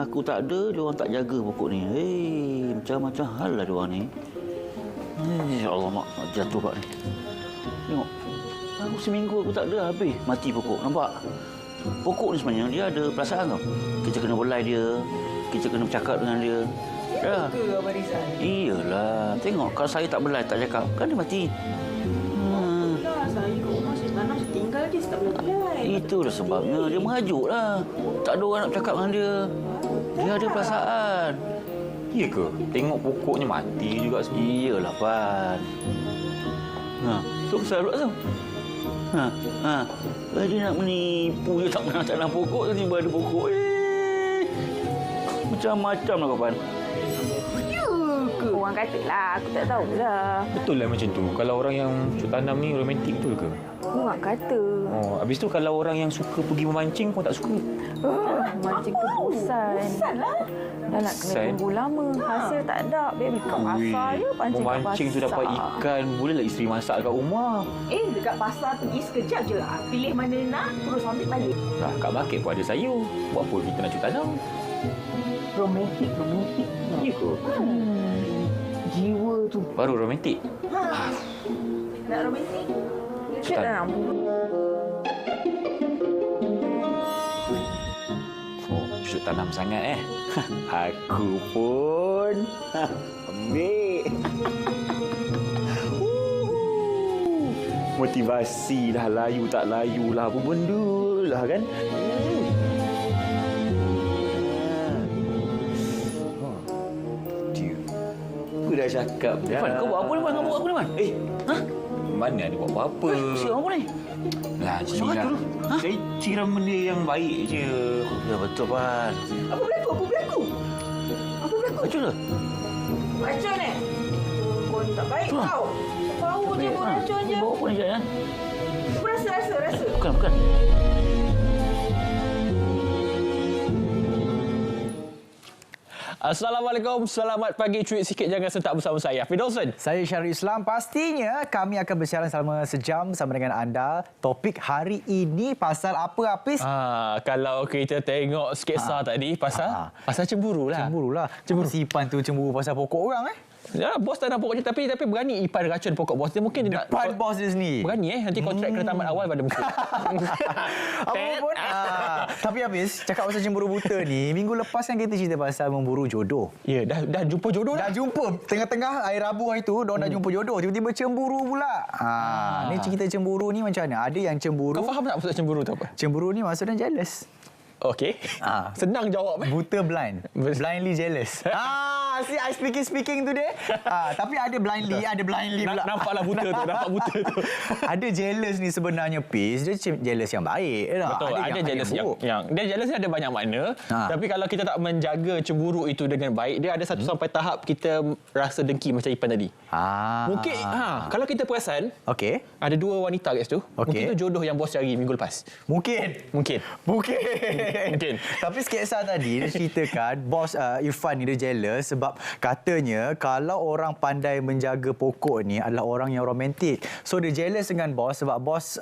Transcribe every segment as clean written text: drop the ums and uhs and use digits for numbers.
Aku tak ada, dia orang tak jaga pokok ni. Macam-macam hal lah dia orang ni. Ya Allah, mak jatuh kat ni. Tengok. Aku seminggu aku tak ada, habis mati pokok. Nampak? Pokok ni sebenarnya dia ada perasaan tau. Kita kena belai dia, kita kena bercakap dengan dia. Ya ke Abang Rizal? Iyalah. Tengok, kalau saya tak belai, tak cakap, kan dia mati. Itulah, saya kat rumah, saya tanam, saya tinggal je, saya tak boleh belai. Itulah sebabnya. Dia mengajuk lah. Tak ada orang nak bercakap dengan dia. Dia ada perasaan. Ya ke? Tengok pokoknya mati juga semua. Iyalah, Pan. Tu pasal pula tu. Dia nak menipu je, tak pernah tanam pokok, tiba-tiba ada pokok. Macam-macam lah, Pan. Orang katalah, aku tak tahulah. Betul lah macam tu. Kalau orang yang cuk tanam ni romantik betul ke? Orang kata. Habis tu kalau orang yang suka pergi memancing kau tak suka? Mancing tu bosan. Bosan lah. Dah nak kena tunggu lama. Hasil tak ada. Baby kat pasar je pancing kat pasar. Memancing tu dapat ikan. Bolehlah isteri masak kat rumah. Dekat pasar pergi sekejap je lah. Pilih mana nak, terus ambil balik. Kat market pun ada sayur. Buat apa kita nak cuk tanam? Romantik. Ya ke? Jiwa tu. Baru romantik? Nak romantik? Cuk tanam. Cuk tanam sangat Aku pun ambil. Motivasi dah, layu tak layu lah, apa benda lah kan. Aku dah cakap dah. Pan, kau buat apa ni, Pan? Kau buat apa ni, Pan? Mana ada buat apa-apa. Siapa apa ni? Lah, ciram. Saya ciram benda yang baik je. Ya, betul, Pan. Apa berlaku? Macam mana? Racun Kau ni tak baik tau. Bau je, bau racun je. Bau apa ni, Jaya? Rasa. Bukan. Assalamualaikum, selamat pagi. Cuit sikit jangan sentak bersama saya, Hafiz Dawson. Saya Syarul Islam. Pastinya kami akan bersiaran selama sejam bersama dengan anda. Topik hari ini pasal apa, Hafiz? Kalau kita tengok sketsa tadi pasal cemburu lah. Cemburu. Si Ipan tu cemburu pasal pokok orang Ya, bos tanam pokoknya tapi berani Ipan racun pokok bos dia. Mungkin dia depan bos dia sendiri. Berani nanti kontrak kena tamat awal pada muka. Apa pun. Tapi habis cakap pasal cemburu buta ni, minggu lepas kan kita cerita pasal memburu jodoh. Ya, dah jumpa jodoh dah. Dah jumpa. Tengah-tengah hari Rabu hari tu, diorang dah jumpa jodoh. Tiba-tiba cemburu pula. Ni cerita cemburu ni macam mana? Ada yang cemburu. Kau faham tak maksud cemburu tu apa? Cemburu ni maksudnya jealous. Okey. Senang jawab. Buta blind. Blindly jealous. See, I speaking today. Tapi ada blindly pula. Nampaklah buta tu. Nampak buta tu. Ada jealous ni sebenarnya, Pis. Dia jealous yang baik. Betul. Ada jealous yang dia jealous ni ada banyak makna. Tapi kalau kita tak menjaga cemburu itu dengan baik, dia ada satu sampai tahap kita rasa dengki macam Ipan tadi. Mungkin kalau kita perasan, okey, ada dua wanita kat situ. Mungkin tu jodoh yang bos cari minggu lepas. Mungkin. Tapi sketsa tadi dia ceritakan bos Irfan ni dia jealous sebab katanya kalau orang pandai menjaga pokok ni adalah orang yang romantik. So dia jealous dengan bos sebab bos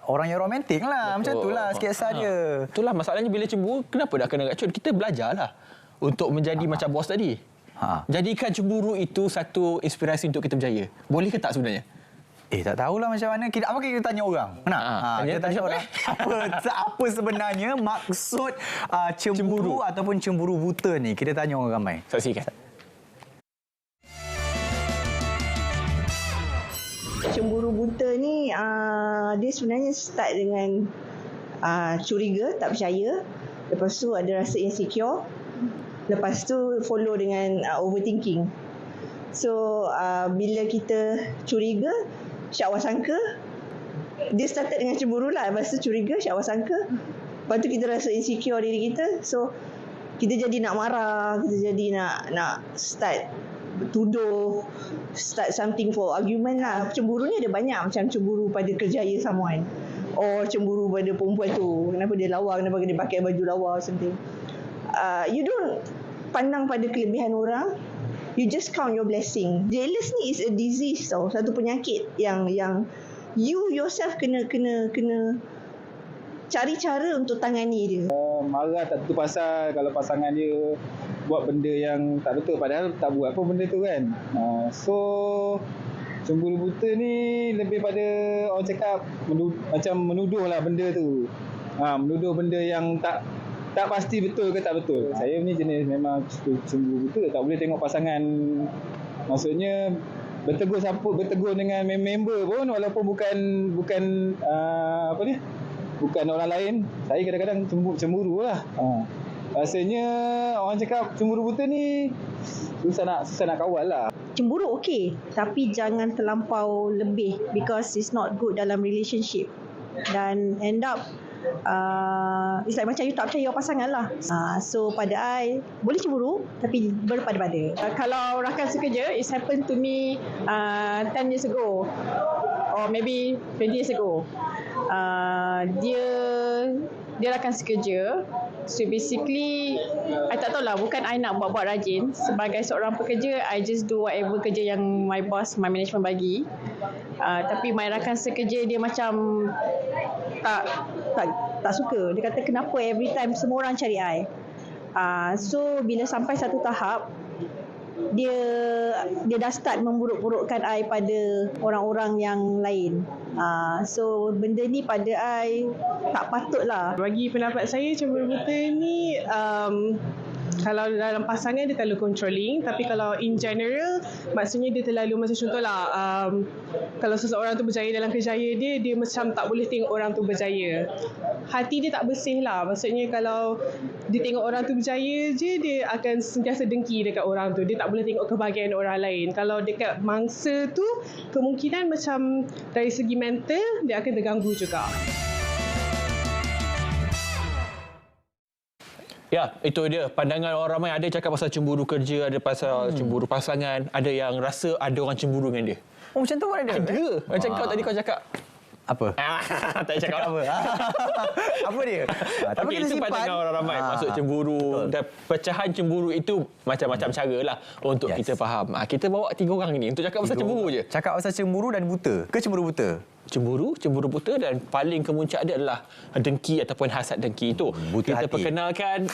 orang yang romantik lah. Betul. Macam itulah sketsa dia. Itulah masalahnya bila cemburu, kenapa dah kena racun? Kita belajarlah untuk menjadi macam bos tadi. Jadikan cemburu itu satu inspirasi untuk kita berjaya. Boleh ke tak sebenarnya? Tak tahulah macam mana. Apa kita tanya orang? Kita tanya orang. Apa sebenarnya maksud cemburu ataupun cemburu buta ni? Kita tanya orang ramai. Saksikan. Cemburu buta ni dia sebenarnya start dengan curiga, tak percaya. Lepas tu ada rasa insecure. Lepas tu follow dengan overthinking. So bila kita curiga, syakwa sangka, dia started dengan cemburu lah. Lepas tu curiga, syakwa sangka. Lepas tu kita rasa insecure diri kita. So kita jadi nak marah, kita jadi nak start tuduh, start something for argument lah. Cemburu ni ada banyak. Macam cemburu pada kerjaya someone, or cemburu pada perempuan tu, kenapa dia lawa, kenapa dia pakai baju lawa, something. You don't pandang pada kelebihan orang, you just count your blessing. Jealous ni is a disease tau, satu penyakit yang you yourself kena cari cara untuk tangani dia. Marah tak tentu pasal kalau pasangan dia buat benda yang tak betul padahal tak buat pun benda tu kan. So cemburu buta ni lebih pada orang cakap macam menuduh lah benda tu. Menuduh benda yang tak pasti betul ke tak betul. Saya ni jenis memang cemburu buta, tak boleh tengok pasangan. Maksudnya bertegur dengan member pun walaupun bukan bukan orang lain. Saya kadang-kadang cemburu lah. Rasanya orang cakap cemburu buta ni susah nak kawal lah. Cemburu okey, tapi jangan terlampau lebih because it's not good dalam relationship. Dan end up it's like macam you tak percaya pasangan lah. So pada I boleh cemburu tapi berpada-pada. Kalau rakan sekerja, it happened to me 10 years ago or maybe 20 years ago. Dia rakan sekerja. So basically I tak tahulah, bukan I nak buat rajin. Sebagai seorang pekerja, I just do whatever kerja yang my boss, my management bagi. Tapi my rakan sekerja dia macam tak suka. Dia kata kenapa every time semua orang cari I. So bila sampai satu tahap dia dah start memburuk-burukkan I pada orang-orang yang lain. So benda ni pada I tak patut lah. Bagi pendapat saya, cemburu buta ni kalau dalam pasangan dia terlalu controlling, tapi kalau in general maksudnya dia terlalu, macam contohlah kalau seseorang tu berjaya dalam kerjaya dia macam tak boleh tengok orang tu berjaya. Hati dia tak bersih lah. Maksudnya kalau dia tengok orang tu berjaya je, dia akan sentiasa dengki dekat orang tu. Dia tak boleh tengok kebahagiaan orang lain. Kalau dekat mangsa tu, kemungkinan macam dari segi mental dia akan terganggu juga. Ya, itu dia. Pandangan orang ramai, ada cakap pasal cemburu kerja, ada pasal cemburu pasangan, ada yang rasa ada orang cemburu dengan dia. Oh, macam tu pun ada? Ada. Macam kau tadi kau cakap. Apa? Tak cakap apa? Apa dia? Tapi itu pandangan orang ramai. Maksud cemburu. Betul. Dan pecahan cemburu itu macam-macam cara lah untuk kita faham. Kita bawa 3 orang ini untuk cakap pasal cemburu je. Cakap pasal cemburu dan buta. Ke cemburu buta? Cemburu buta, dan paling kemuncak dia adalah dengki ataupun hasad dengki itu. Buta kita hati. Perkenalkan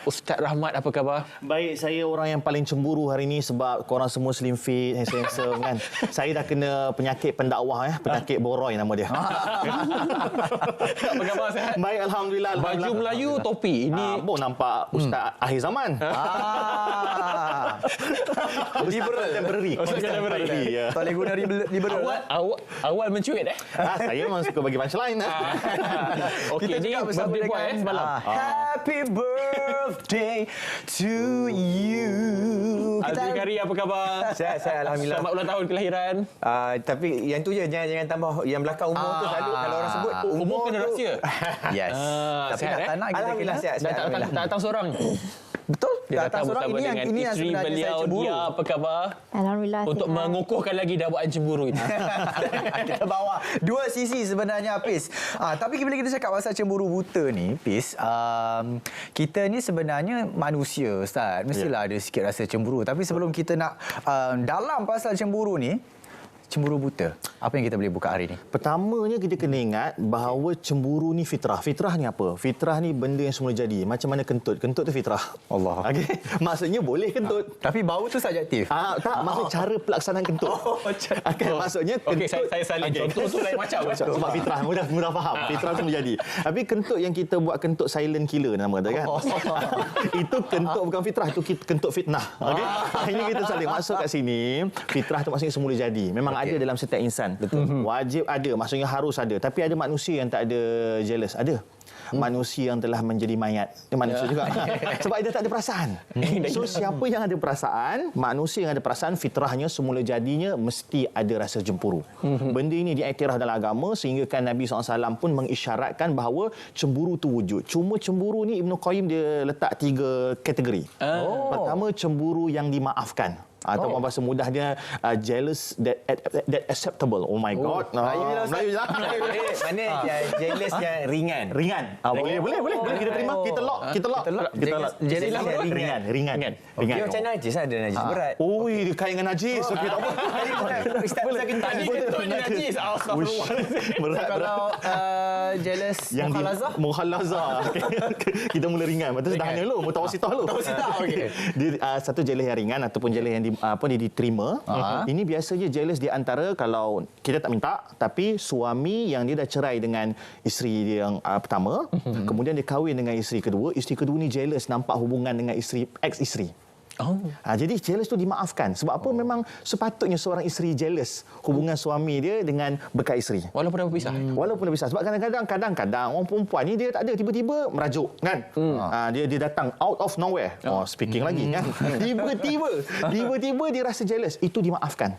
Ustaz Rahmat, apa khabar? Baik, saya orang yang paling cemburu hari ini sebab korang semua slim fit, handsome kan. Saya dah kena penyakit pendakwah penyakit boroi nama dia. Apa khabar, sihat? Baik, alhamdulillah. Baju Melayu, topi. Ini nampak Ustaz akhir zaman. Liberal. Ustaz contemporary. Ya. Tak boleh guna liberal. Awal mencuit Saya memang suka bagi punchline. Okey, ni birthday boy semalam. Happy birthday to you. Azri Kari, apa khabar? Sihat, alhamdulillah. Selamat ulang tahun kelahiran. Tapi yang tu je, jangan tambah yang belakang umur tu selalu kalau orang sebut Umur kena rahsia. Yes. Tapi sihat, tak nak kita alhamdulillah sihat. Tak datang seorang. Betul. Dia datang seorang bersama dengan ini yang isteri sebenarnya beliau. saya cemburu. Dia apa khabar? Alhamdulillah. Untuk sihat. mengukuhkan lagi dakwaan cemburu ini. Kita bawa dua sisi sebenarnya, Pis. Tapi bila kita cakap pasal cemburu buta ni, Pis, kita ni sebenarnya manusia, Ustaz. Mestilah ada sikit rasa cemburu. Tapi sebelum kita nak dalam pasal cemburu ni, cemburu buta, apa yang kita boleh buka hari ni? Pertamanya kita kena ingat bahawa cemburu ni fitrah. Fitrah ni apa? Fitrah ni benda yang semula jadi. Macam mana kentut? Kentut tu fitrah. Allah. Okey. Maksudnya boleh kentut. Tapi bau tu subjektif. Tak, maksud cara pelaksanaan kentut. Maksudnya kentut. Okey, saya salin. Contoh tu lain macam. Sebab fitrah mudah faham. Fitrah tu jadi. Tapi kentut yang kita buat kentut silent killer nama dia kan. Itu kentut bukan fitrah, itu kentut fitnah. Okey. Ini kita saling masuk kat sini. Fitrah tu maksudnya semula jadi. Memang ada dalam setiap insan. Betul. Wajib ada, maksudnya harus ada. Tapi ada manusia yang tak ada jealous. Ada. Manusia yang telah menjadi mayat. Dia manusia juga. Sebab dia tak ada perasaan. So siapa yang ada perasaan, manusia yang ada perasaan, fitrahnya semula jadinya mesti ada rasa cemburu. Benda ini diiktiraf dalam agama sehingga kan Nabi SAW pun mengisyaratkan bahawa cemburu tu wujud. Cuma cemburu ni Ibn Qayyim dia letak 3 kategori. Pertama, cemburu yang dimaafkan. Atau bahasa mudahnya jealous that acceptable. Oh my god. Melayu je lah. Mana jealous yang ringan. Boleh kita terima. Kita lock. Jealous yang Ringan. Dia macam najis ada najis berat. Oi, dia kait dengan najis. Okey, tak apa. Ustaz kentang Tadi kentutnya najis. Astagfirullah. Berat. Kalau jealous Yang mukhalazah? Mukhalazah. Kita mula ringan. Lepas tu dah dulu. Mutawasitah dulu. Okey. Dia satu jealous yang ringan ataupun jealous yang dia diterima. Ini biasanya jealous di antara kalau kita tak minta, tapi suami yang dia dah cerai dengan isteri dia yang pertama, kemudian dia kahwin dengan isteri kedua ni jealous nampak hubungan dengan ex-isteri. Jadi jealous tu dimaafkan. Sebab apa? Memang sepatutnya seorang isteri jealous hubungan suami dia dengan bekas isteri. Walaupun dah berpisah. Walaupun dah berpisah. Sebab kadang-kadang orang perempuan ni dia tak ada tiba-tiba merajuk kan. Dia datang out of nowhere. Speaking lagi kan. Tiba-tiba dia rasa jealous. Itu dimaafkan.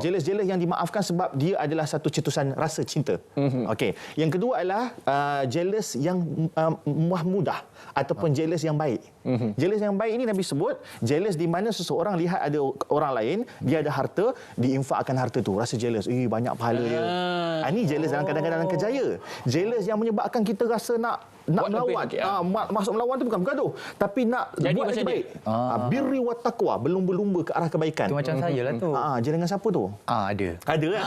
Jealous yang dimaafkan sebab dia adalah satu cetusan rasa cinta. Okey. Yang kedua adalah jealous yang mudah ataupun jealous yang baik. Jealous yang baik ini Nabi sebut jealous di mana seseorang lihat ada orang lain, dia ada harta, diinfakkan harta tu, rasa jealous. Banyak pahala dia. Ini jealous dalam kadang-kadang kerjaya. Jealous yang menyebabkan kita rasa nak melawan. Masuk melawan tu bukan bergaduh, tapi nak jadi buat lagi baik. Birri wa taqwa, berlumba-lumba ke arah kebaikan. Itu macam saya lah tu. Jealous dengan siapa tu? Ada. Ada kan?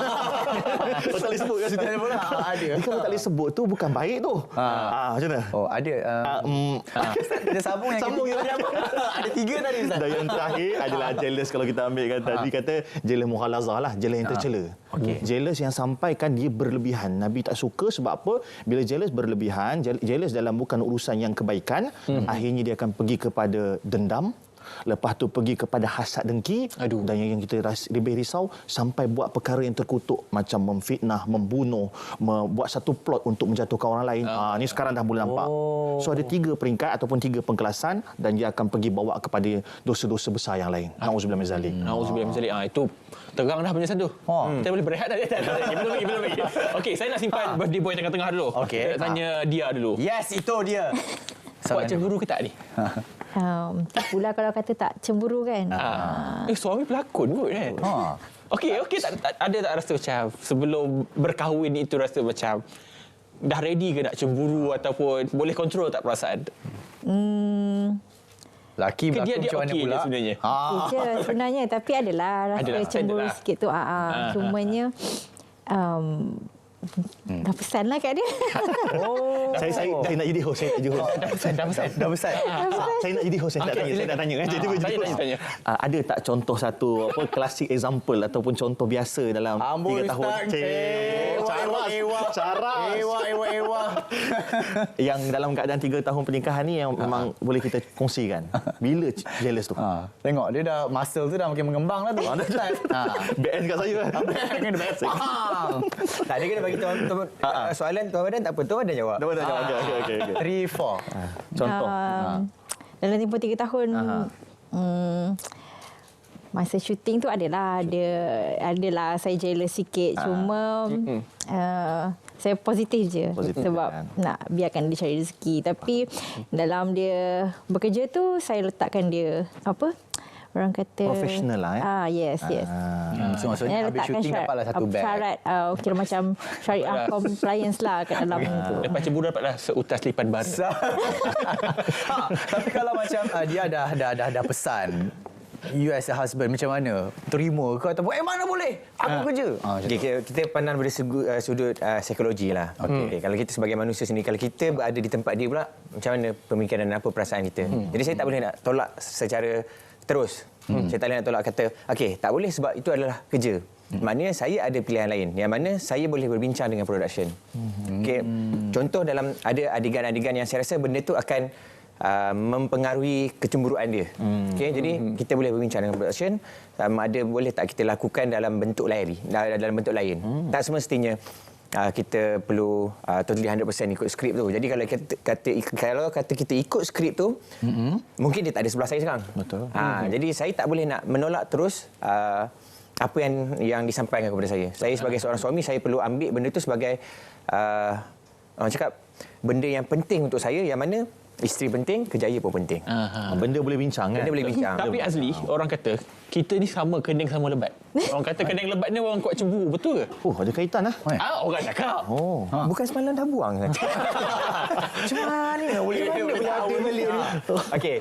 Tak boleh sebut kat situ. Ada. Kalau tak boleh sebut tu bukan baik tu. Macam mana? Ada. Kita sambung yang ada 3 tadi Ustaz. Dan yang terakhir adalah jealous kalau kita ambil kan tadi kata jealous mukhalazah lah, jealous yang tercela. Jealous yang sampaikan dia berlebihan. Nabi tak suka sebab apa? Bila jealous berlebihan, jealous dalam bukan urusan yang kebaikan, akhirnya dia akan pergi kepada dendam. Lepas tu pergi kepada hasad dengki. Dan yang kita lebih risau sampai buat perkara yang terkutuk macam memfitnah, membunuh, membuat satu plot untuk menjatuhkan orang lain. Ni sekarang dah mula nampak. So ada 3 peringkat ataupun 3 pengkelasan dan dia akan pergi bawa kepada dosa-dosa besar yang lain. Nauzubillah min zalik. Nauzubillah min zalik. Itu terang dah penjelasan tu. Kita boleh berehat dah. Belum lagi. Okey, saya nak simpan birthday boy tengah-tengah dulu. Kita tanya dia dulu. Yes, itu dia. Buat cemburu ke tak ni? Pula kalau kata tak cemburu kan. Suami pelakon kot kan. Okey, ada tak rasa macam sebelum berkahwin itu rasa macam dah ready ke nak cemburu ataupun boleh kontrol tak perasaan? Laki berlakon macam mana pula? Sebenarnya. Sebenarnya tapi adalah rasa cemburu sikit tu. Cumanya dah pesan lah kat dia. Saya nak jadi host. Dah pesan. Saya nak jadi host. Saya nak tanya. Saya tanya. Ada tak contoh satu klasik example ataupun contoh biasa dalam 3 tahun? Caras. Yang dalam keadaan 3 tahun pernikahan ni yang memang boleh kita kongsikan. Bila jealous tu? Tengok dia dah muscle tu dah makin mengembang lah tu. BN kat saya kan. Tak ada kena bagi soalan Tuan Badan tak apa. Tuan Badan jawab. Okey. 3, 4. Contoh. Dalam tempoh 3 tahun masa syuting tu adalah saya jealous sikit. Cuma saya positif je sebab nak biarkan dia cari rezeki. Tapi dalam dia bekerja tu saya letakkan dia orang kata profesional lah yes. So maksudnya habis syuting dapatlah satu bag. Syarat kira macam syariah compliance lah kat dalam tu. Lepas cemburu dapatlah seutas lipan bara. Tapi kalau macam dia dah pesan, you as a husband macam mana? Terima ke ataupun mana boleh? Aku kerja. Kita pandang dari sudut psikologi lah. Okay. Kalau kita sebagai manusia sendiri, kalau kita berada di tempat dia pula, macam mana pemikiran dan apa perasaan kita? Jadi saya tak boleh nak tolak secara terus. Saya tak boleh nak tolak kata, okey, tak boleh sebab itu adalah kerja. Maknanya saya ada pilihan lain yang mana saya boleh berbincang dengan production. Okey, contoh dalam ada adegan-adegan yang saya rasa benda tu akan mempengaruhi kecemburuan dia. Okey, jadi kita boleh berbincang dengan production, ada boleh tak kita lakukan dalam bentuk lain, Tak semestinya kita perlu totally 100% ikut skrip tu. Jadi kalau kata kita ikut skrip tu, mungkin dia tak ada sebelah saya sekarang. Betul. Jadi saya tak boleh nak menolak terus apa yang disampaikan kepada saya. Saya sebagai seorang suami, saya perlu ambil benda tu sebagai orang cakap benda yang penting untuk saya, yang mana isteri penting, kerjaya pun penting. Benda boleh bincang kan? Benda boleh bincang. Tapi Azli, orang kata kita ni sama kening sama lebat. Orang kata kening lebat ni orang kuat cemburu, betul ke? Ada kaitan lah. Orang cakap. Bukan semalam dah buang kan? Cuma ni boleh ada beli ni. Okey.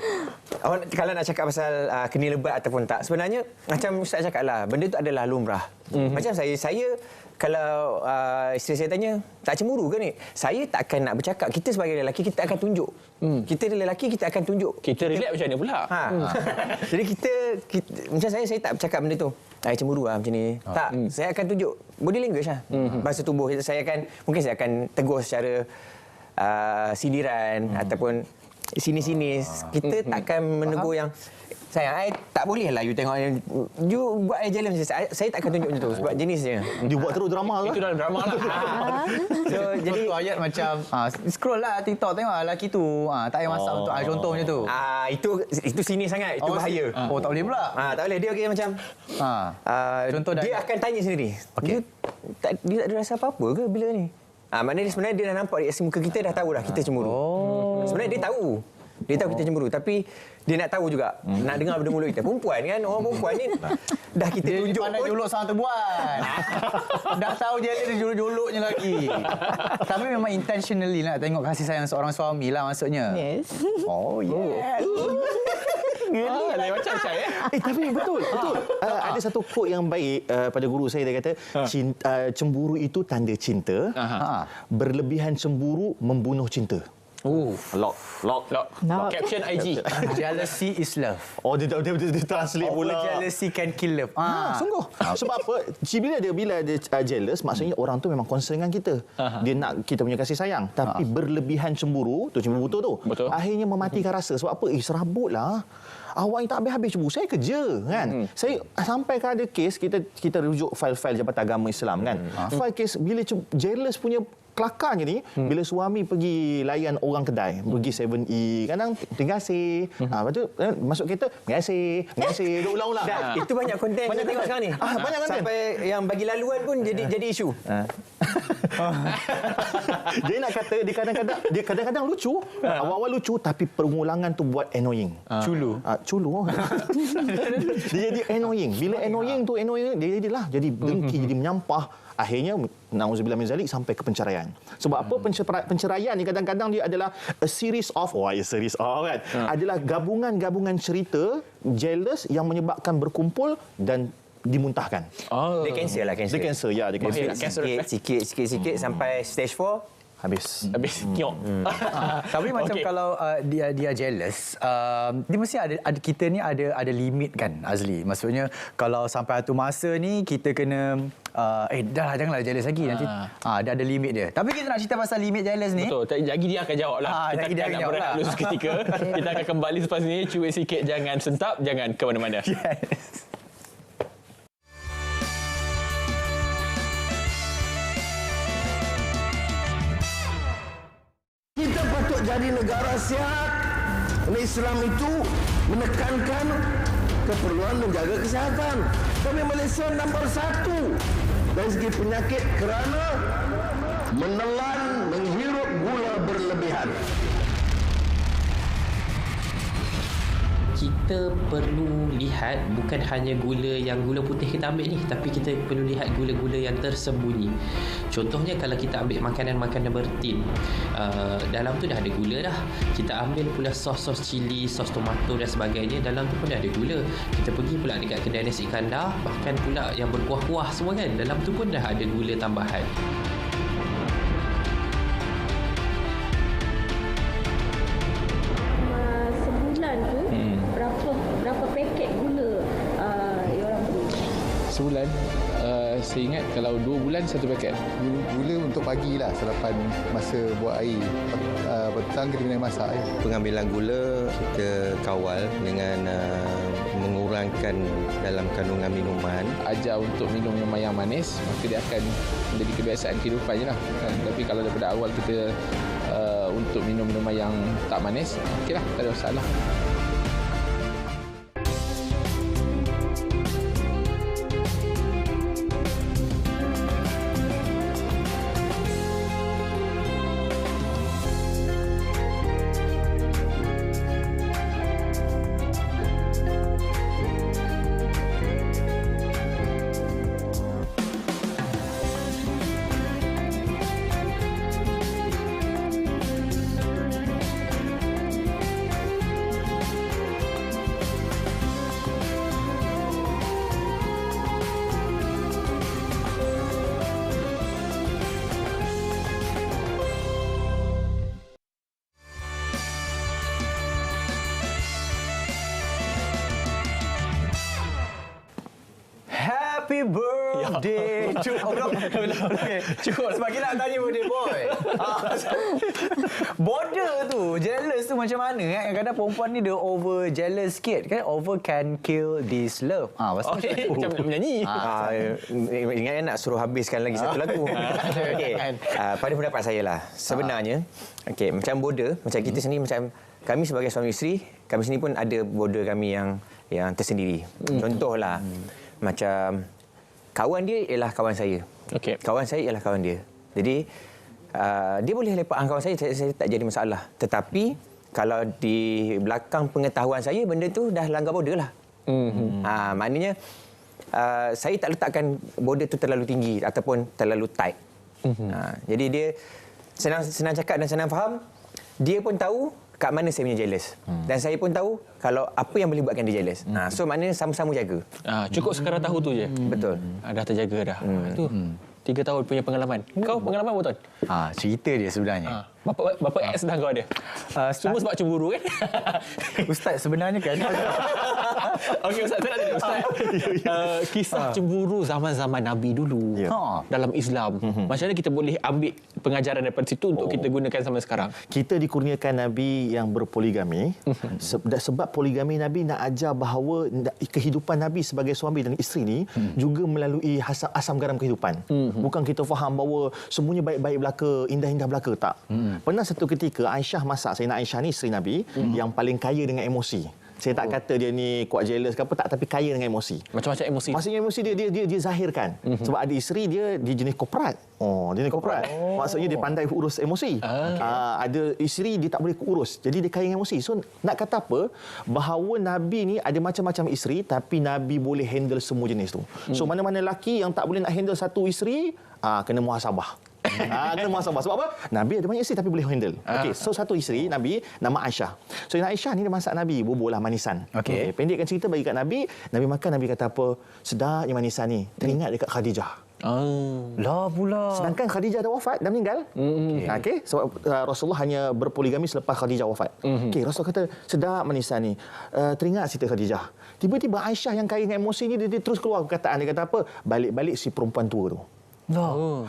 Kalau nak cakap pasal kening lebat ataupun tak, sebenarnya macam Ustaz cakap lah, benda tu adalah lumrah. Macam saya kalau isteri saya tanya, tak cemburu ke ni? Saya tak akan nak bercakap. Kita sebagai lelaki, kita akan tunjuk. Kita lelaki, kita akan tunjuk. Kita relax macam mana pula? Jadi kita macam saya tak bercakap benda tu. Saya cemburu lah macam ni. Tak, saya akan tunjuk body language lah. Bahasa tubuh kita, mungkin saya akan tegur secara sindiran ataupun sini-sini. Kita takkan menegur yang sayang, tak boleh lah you tengok you buat jalan macam saya tak akan tunjuk macam tu sebab jenis dia. Dia buat terus drama lah. Itu dalam drama lah. So jadi ayat macam scroll lah TikTok tengok lelaki tu tak payah masak untuk contoh macam tu. Itu sini sangat, itu bahaya. Tak boleh pula. Tak boleh. Dia okey macam contoh dia akan tanya sendiri. Dia tak ada rasa apa-apa ke bila ni? Maknanya sebenarnya dia dah nampak reaksi muka kita, dah tahu dah kita cemburu. Sebenarnya dia tahu. Dia tahu kita cemburu, tapi dia nak tahu juga, nak dengar benda mulut kita. Perempuan kan, orang perempuan ni dah kita tunjuk dia pandai jolok sang terbuat. Dah tahu dia jolok-joloknya lagi. Tapi memang intentionally nak tengok kasih sayang seorang suami lah maksudnya. Yes. Oh, yes. Lain macam saya. Tapi betul. Ada satu quote yang baik pada guru saya, dia kata cemburu itu tanda cinta. Berlebihan cemburu membunuh cinta. Lock. Caption IG. Jealousy is love. Dia translate pula. Jealousy can kill love. Sungguh. Sebab apa? Bila dia jealous, maksudnya orang tu memang concern dengan kita. Dia nak kita punya kasih sayang. Tapi berlebihan cemburu, tu cemburu betul tu. Betul. Akhirnya mematikan rasa. Sebab apa? Serabutlah. Awak ni tak habis-habis cemburu. Saya kerja kan. Saya sampai ada kes, kita rujuk file-file Jabatan Agama Islam kan. File kes bila jealous punya kelakarnya ni, bila suami pergi layan orang kedai, pergi 7E, kadang terima kasih. Lepas tu masuk kereta, terima kasih. Ulang-ulang. Itu banyak konten kita tengok sekarang ni. Banyak konten. Sampai yang bagi laluan pun jadi isu. Dia nak kata dia kadang-kadang lucu. Awal-awal lucu tapi permulangan tu buat annoying. Culu. Dia jadi annoying. Bila annoying dia jadi dengki, jadi menyampah. Akhirnya na'udzubillah min zalik sampai ke penceraian. Sebab apa penceraian ni kadang-kadang dia adalah a series of kan. Adalah gabungan cerita jealous yang menyebabkan berkumpul dan dimuntahkan. Dia cancel lah. Dia cancel. Sikit sampai stage 4 habis. Nyok. Tapi macam kalau dia jealous, dia mesti ada kita ni ada limit kan Azli. Maksudnya kalau sampai satu masa ni kita kena dah janganlah jealous lagi nanti. Dia ada limit dia. Tapi kita nak cerita pasal limit jealous ni. Betul. Lagi dia akan jawab lah. Kita akan berehat dulu seketika. Kita akan kembali selepas ini. Cuit sikit, jangan sentap, jangan ke mana-mana. Yes. Kita patut jadi negara sihat. Islam itu menekankan keperluan menjaga kesihatan. Kami Malaysia nombor 1 dari segi penyakit kerana menelan, menghirup gula berlebihan. Kita perlu lihat bukan hanya gula putih kita ambil ni, tapi kita perlu lihat gula-gula yang tersembunyi. Contohnya kalau kita ambil makanan-makanan bertin, dalam tu dah ada gula dah. Kita ambil pula sos cili, sos tomato dan sebagainya, dalam tu pun dah ada gula. Kita pergi pula dekat kedai nasi kandar, bahkan pula yang berkuah-kuah semua kan, dalam tu pun dah ada gula tambahan. Berapa paket gula orang beli? Sebulan saya ingat kalau 2 bulan 1 paket. Gula untuk pagi lah sarapan masa buat air. Petang kita kena masak. Pengambilan gula kita kawal dengan mengurangkan dalam kandungan minuman. Ajar untuk minum yang manis, maka dia akan menjadi kebiasaan kehidupan je lah. Tapi kalau daripada awal kita untuk minum minuman yang tak manis, okeylah, tak ada masalah. Bodeh. Cukup. Sebab kita nak tanya bodeh boy. Border tu, jealous tu macam mana? Kadang-kadang perempuan ni dia over jealous sikit kan. Over can kill this love. Macam menyanyi. Ingat nak suruh habiskan lagi satu lagu. Okey. Pada pendapat saya lah, sebenarnya macam border, macam kita sendiri, macam kami sebagai suami isteri, kami sendiri pun ada border kami yang tersendiri. Contohlah, macam kawan dia ialah kawan saya. Kawan saya ialah kawan dia. Jadi dia boleh lepak dengan kawan saya tak jadi masalah. Tetapi kalau di belakang pengetahuan saya, benda tu dah langgar border lah. Maknanya saya tak letakkan border tu terlalu tinggi ataupun terlalu tight. Jadi dia senang cakap dan senang faham. Dia pun tahu kat mana saya punya jealous. Dan saya pun tahu kalau apa yang boleh buatkan dia jealous. So maknanya sama-sama jaga. Cukup sekarang tahu tu je. Betul. Dah terjaga dah. Itu 3 tahun punya pengalaman. Kau pengalaman berapa tahun? Cerita dia sebenarnya. Berapa ex dah kau ada? Semua sebab cemburu kan? Ustaz sebenarnya kan. Okey Ustaz, saya nak tanya Ustaz. Kisah cemburu zaman-zaman Nabi dulu dalam Islam. Macam mana kita boleh ambil pengajaran daripada situ untuk kita gunakan sampai sekarang? Kita dikurniakan Nabi yang berpoligami. Sebab poligami Nabi nak ajar bahawa kehidupan Nabi sebagai suami dan isteri ni juga melalui asam garam kehidupan. Bukan kita faham bahawa semuanya baik-baik belaka, indah-indah belaka, tak. Pernah satu ketika Aisyah masak, Sayyidina Aisyah ni isteri Nabi yang paling kaya dengan emosi. Saya tak kata dia ni kuat jealous ke apa, tak, tapi kaya dengan emosi. Macam-macam emosi. Maksudnya emosi dia zahirkan. Sebab ada isteri dia jenis korporat. Dia ni korporat. Maksudnya dia pandai urus emosi. Ada isteri dia tak boleh urus. Jadi dia kaya dengan emosi. So nak kata apa? Bahawa Nabi ni ada macam-macam isteri, tapi Nabi boleh handle semua jenis tu. So mana-mana lelaki yang tak boleh nak handle satu isteri, kena muhasabah. Kena muhasabah. Sebab apa? Nabi ada banyak isteri tapi boleh handle. Okey, so satu isteri Nabi nama Aisyah. So Aisyah ni dia masak Nabi bubur lah manisan. Okey, pendekkan cerita bagi kat Nabi, Nabi makan, Nabi kata apa? Sedapnya manisan ni. Teringat dekat Khadijah. Lah pula. Sedangkan Khadijah dah wafat, dah meninggal. Okey, sebab Rasulullah hanya berpoligami selepas Khadijah wafat. Okey, Rasul kata sedap manisan ni. Teringat cerita Khadijah. Tiba-tiba Aisyah yang kaya dengan emosi ni dia terus keluar perkataan, dia kata apa? Balik-balik si perempuan tua tu.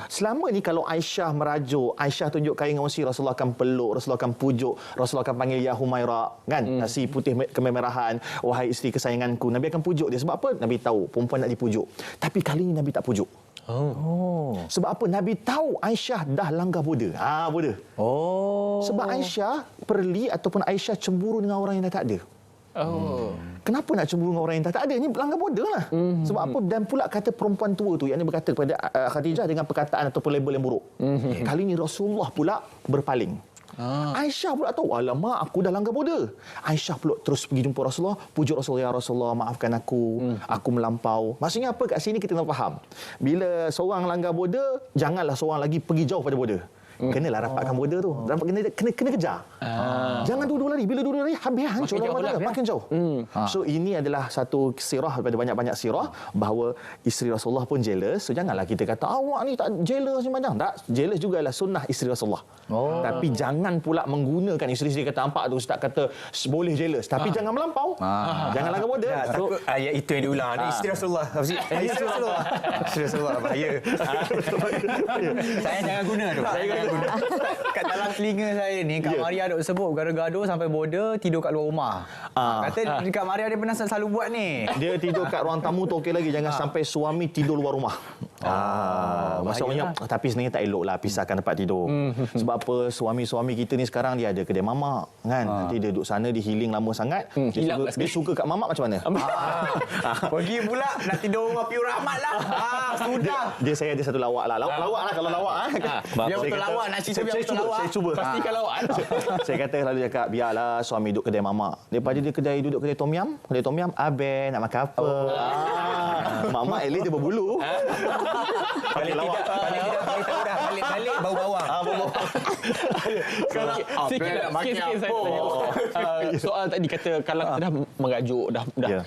Selama ni kalau Aisyah merajuk, Aisyah tunjuk kaya dengan emosi, Rasulullah akan peluk, Rasulullah akan pujuk, Rasulullah akan panggil ya Humaira, kan? Nasi putih kemerahan, wahai isteri kesayanganku. Nabi akan pujuk dia. Sebab apa? Nabi tahu perempuan nak dipujuk. Tapi kali ni Nabi tak pujuk. Sebab apa? Nabi tahu Aisyah dah langgar border. Border. Sebab Aisyah perli ataupun Aisyah cemburu dengan orang yang dah tak ada. Kenapa nak cemburu dengan orang yang tak ada? Ini langgar border lah. Sebab apa? Dan pula kata perempuan tua tu yang dia berkata kepada Khadijah dengan perkataan ataupun label yang buruk. Kali ini Rasulullah pula berpaling. Aisyah pula tahu, alamak aku dah langgar border. Aisyah pula terus pergi jumpa Rasulullah, pujuk Rasulullah, ya Rasulullah maafkan aku melampau. Maksudnya apa kat sini kita nak faham. Bila seorang langgar border, janganlah seorang lagi pergi jauh pada border. Kenalah rapatkan border tu. Kena kejar. Jangan dua-dua lari. Bila dua-dua lari, habis hancur rumah tangga, makin jauh. So ini adalah satu sirah daripada banyak-banyak sirah bahawa isteri Rasulullah pun jealous. So janganlah kita kata awak ni tak jealous macam. Tak, jealous juga adalah sunnah isteri Rasulullah. Tapi jangan pula menggunakan isteri-isteri kata nampak tu Ustaz kata boleh jealous, tapi jangan melampau. Jangan langgar border. So ayat itu yang diulang ni isteri Rasulullah. Isteri Rasulullah. Isteri Rasulullah bahaya. Saya jangan guna tu. Kat dalam telinga saya ni Kak Maria duk sebut gaduh-gaduh sampai border tidur kat luar rumah. Kata Kak Maria dia pernah selalu buat ni. Dia tidur kat ruang tamu tu okey lagi, jangan sampai suami tidur luar rumah. Maksudnya tapi sebenarnya tak eloklah pisahkan tempat tidur. Sebab apa? Suami-suami kita ni sekarang dia ada kedai mamak kan. Nanti dia duduk sana dia healing lama sangat. Dia suka kat mamak macam mana? Pergi pula nak tidur rumah Piu Rahmat lah. Sudah. Dia saya ada satu lawak lah. Lawak lah kalau lawak. Dia betul lawak. Nak cerita biar betul lawak. Saya cuba. Pastikan lawak. Saya kata selalu cakap biarlah suami duduk kedai mamak. Daripada dia duduk kedai tom yam, abang nak makan apa? Mamak at least dia berbulu. Paling tidak beritahu dah balik bau bawang. Sikit saya tanya soal tadi kata kalau kita dah merajuk, dah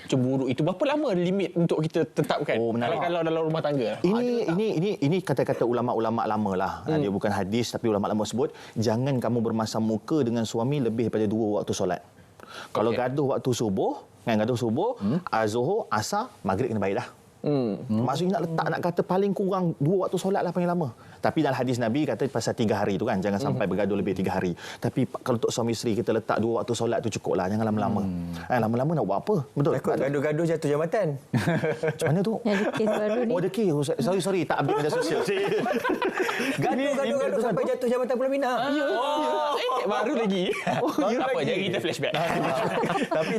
cemburu, itu berapa lama limit untuk kita tetapkan? Kalau dalam rumah tangga. Ini kata-kata ulama-ulama lama lah. Dia bukan hadis tapi ulama lama sebut jangan kamu bermasam muka dengan suami lebih daripada 2 waktu solat. Kalau gaduh waktu subuh, Zuhur, Asar, Maghrib kena baik dah. Maksudnya nak kata paling kurang 2 waktu solat lah paling lama. Tapi dalam hadis Nabi kata pasal 3 hari tu kan, jangan sampai bergaduh lebih 3 hari. Tapi kalau untuk suami isteri kita letak 2 waktu solat tu cukup lah, jangan lama-lama. Lama-lama nak buat apa? Betul. Takut gaduh-gaduh jatuh jambatan. Macam mana tu? Ada kes baru ni. Oh, ada kes. Sorry, tak update media sosial. Gaduh sampai jatuh jambatan Pulau Pinang. Baru lagi. Baru apa, lagi. jadi kita flashback.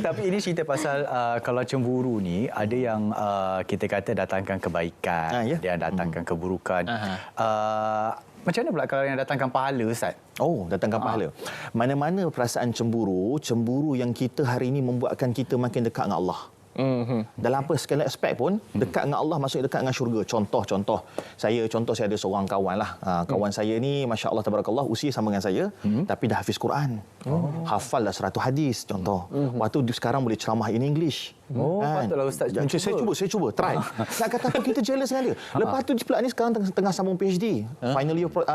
Tapi ini cerita pasal kalau cemburu ni ada yang kita kata datangkan kebaikan, dia datangkan keburukan. Macam mana pula kalau yang datangkan pahala, Ustaz? Oh, datangkan pahala. Mana-mana perasaan cemburu yang kita hari ini membuatkan kita makin dekat dengan Allah. Dalam apa segala aspek pun dekat dengan Allah, maksudnya dekat dengan syurga. Contoh saya ada seorang kawan lah. Kawan saya ni masya-Allah tabarakallah, usia sama dengan saya tapi dah hafiz Quran. Hafal dah 100 hadis contoh. Waktu sekarang boleh ceramah in English. Patutlah Ustaz saya cuba try. Nak kata apa, kita jealous dengan dia. Lepas tu pula ni sekarang tengah sambung PhD,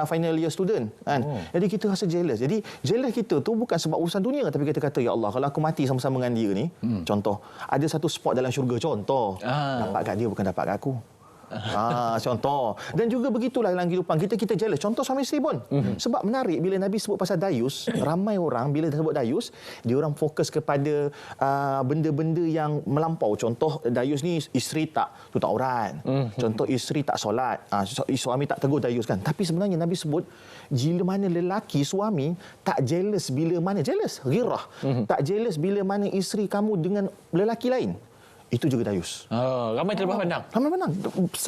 final year student kan. Jadi kita rasa jealous. Jadi jealous kita tu bukan sebab urusan dunia, tapi kita kata ya Allah, kalau aku mati sama-sama dengan dia ni, contoh ada satu spot dalam syurga contoh, dapat kat dia bukan dapat kat aku. Contoh. Dan juga begitulah dalam kehidupan kita jealous. Contoh suami isteri pun. Sebab menarik bila Nabi sebut pasal dayus, ramai orang bila sebut dayus, dia orang fokus kepada benda-benda yang melampau. Contoh dayus ni isteri tak tutup aurat. Contoh isteri tak solat. Suami tak tegur, dayus kan. Tapi sebenarnya Nabi sebut bila mana lelaki suami tak jealous bila mana jealous, ghirah. Tak jealous bila mana isteri kamu dengan lelaki lain. Itu juga dayus. Ramai terlepas pandang. Ramai pandang.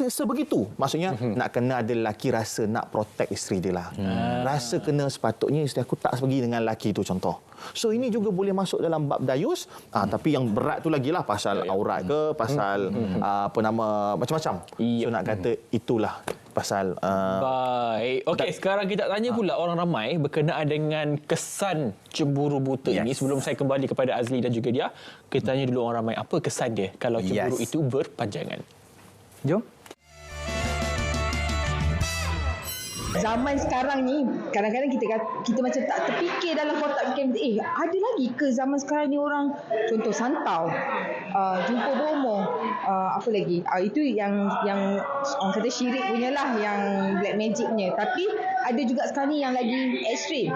Sebegitu. Maksudnya nak kena ada lelaki rasa nak protect isteri dia lah. Rasa kena sepatutnya isteri aku tak pergi dengan lelaki itu contoh. So ini juga boleh masuk dalam bab dayus. Tapi yang berat tu lagi lah pasal aurat ke, pasal macam-macam. So nak kata itulah pasal baik. Okey, sekarang kita tanya pula orang ramai berkenaan dengan kesan cemburu buta ini. Sebelum saya kembali kepada Azli dan juga dia, kita tanya dulu orang ramai apa kesan dia kalau cemburu itu berpanjangan. Jom. Zaman sekarang ni kadang-kadang kita macam tak terfikir dalam kotak fikir ada lagi ke zaman sekarang ni orang contoh santau, jumpa bomo, apa lagi, itu yang orang kata syirik punya lah, yang black magic punya. Tapi ada juga sekarang ni yang lagi ekstrim,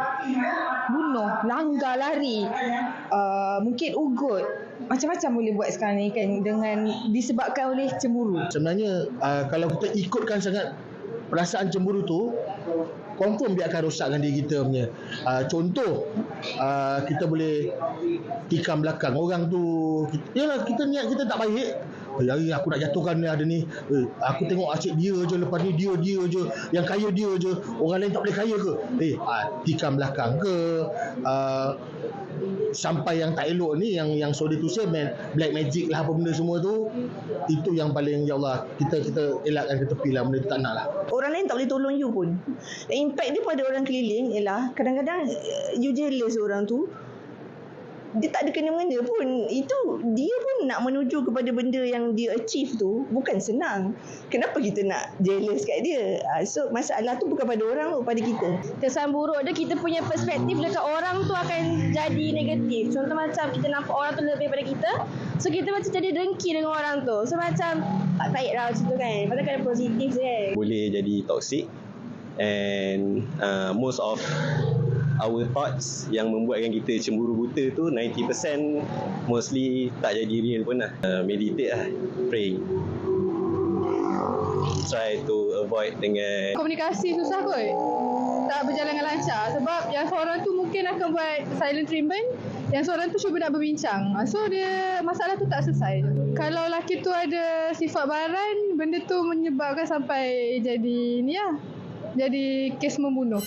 bunuh, langgar, lari, mungkin ugut, macam-macam boleh buat sekarang ni kan, dengan disebabkan oleh cemburu. Sebenarnya kalau kita ikutkan sangat perasaan cemburu tu, confirm dia akan rosakkan diri kita punya. Contoh, kita boleh tikam belakang orang tu. Yalah, kita niat kita tak baik. Hari aku nak jatuhkan dia ada ni. Aku tengok asyik dia je, lepas ni dia je. Yang kaya dia je. Orang lain tak boleh kaya ke? Tikam belakang ke? Sampai yang tak elok ni, yang so dia tu black magic lah, apa benda semua tu, itu yang paling ya Allah, kita elakkan ke tepi lah, benda tu tak nak lah. Orang lain tak boleh tolong you pun. Impact dia pada orang keliling ialah kadang-kadang you jealous orang tu, dia tak ada kena-mengena pun. Itu dia pun nak menuju kepada benda yang dia achieve tu bukan senang. Kenapa kita nak jealous kat dia? So masalah tu bukan pada orang, pada kita. Kesan buruk dia, kita punya perspektif dekat orang tu akan jadi negatif. Contoh macam kita nampak orang tu lebih daripada kita, so kita macam jadi dengki dengan orang tu. So macam tak baik lah macam tu kan. Padahal kan positif je kan. Boleh jadi toxic, and most of our thoughts yang membuatkan kita cemburu buta tu 90% mostly tak jadi real pun lah. Meditate lah, pray, try to avoid dengan komunikasi susah kot, tak berjalan dengan lancar. Sebab yang seorang tu mungkin akan buat silent treatment, yang seorang tu cuba nak berbincang, so dia masalah tu tak selesai. Kalau lelaki tu ada sifat baran, benda tu menyebabkan sampai jadi ni lah, jadi kes membunuh.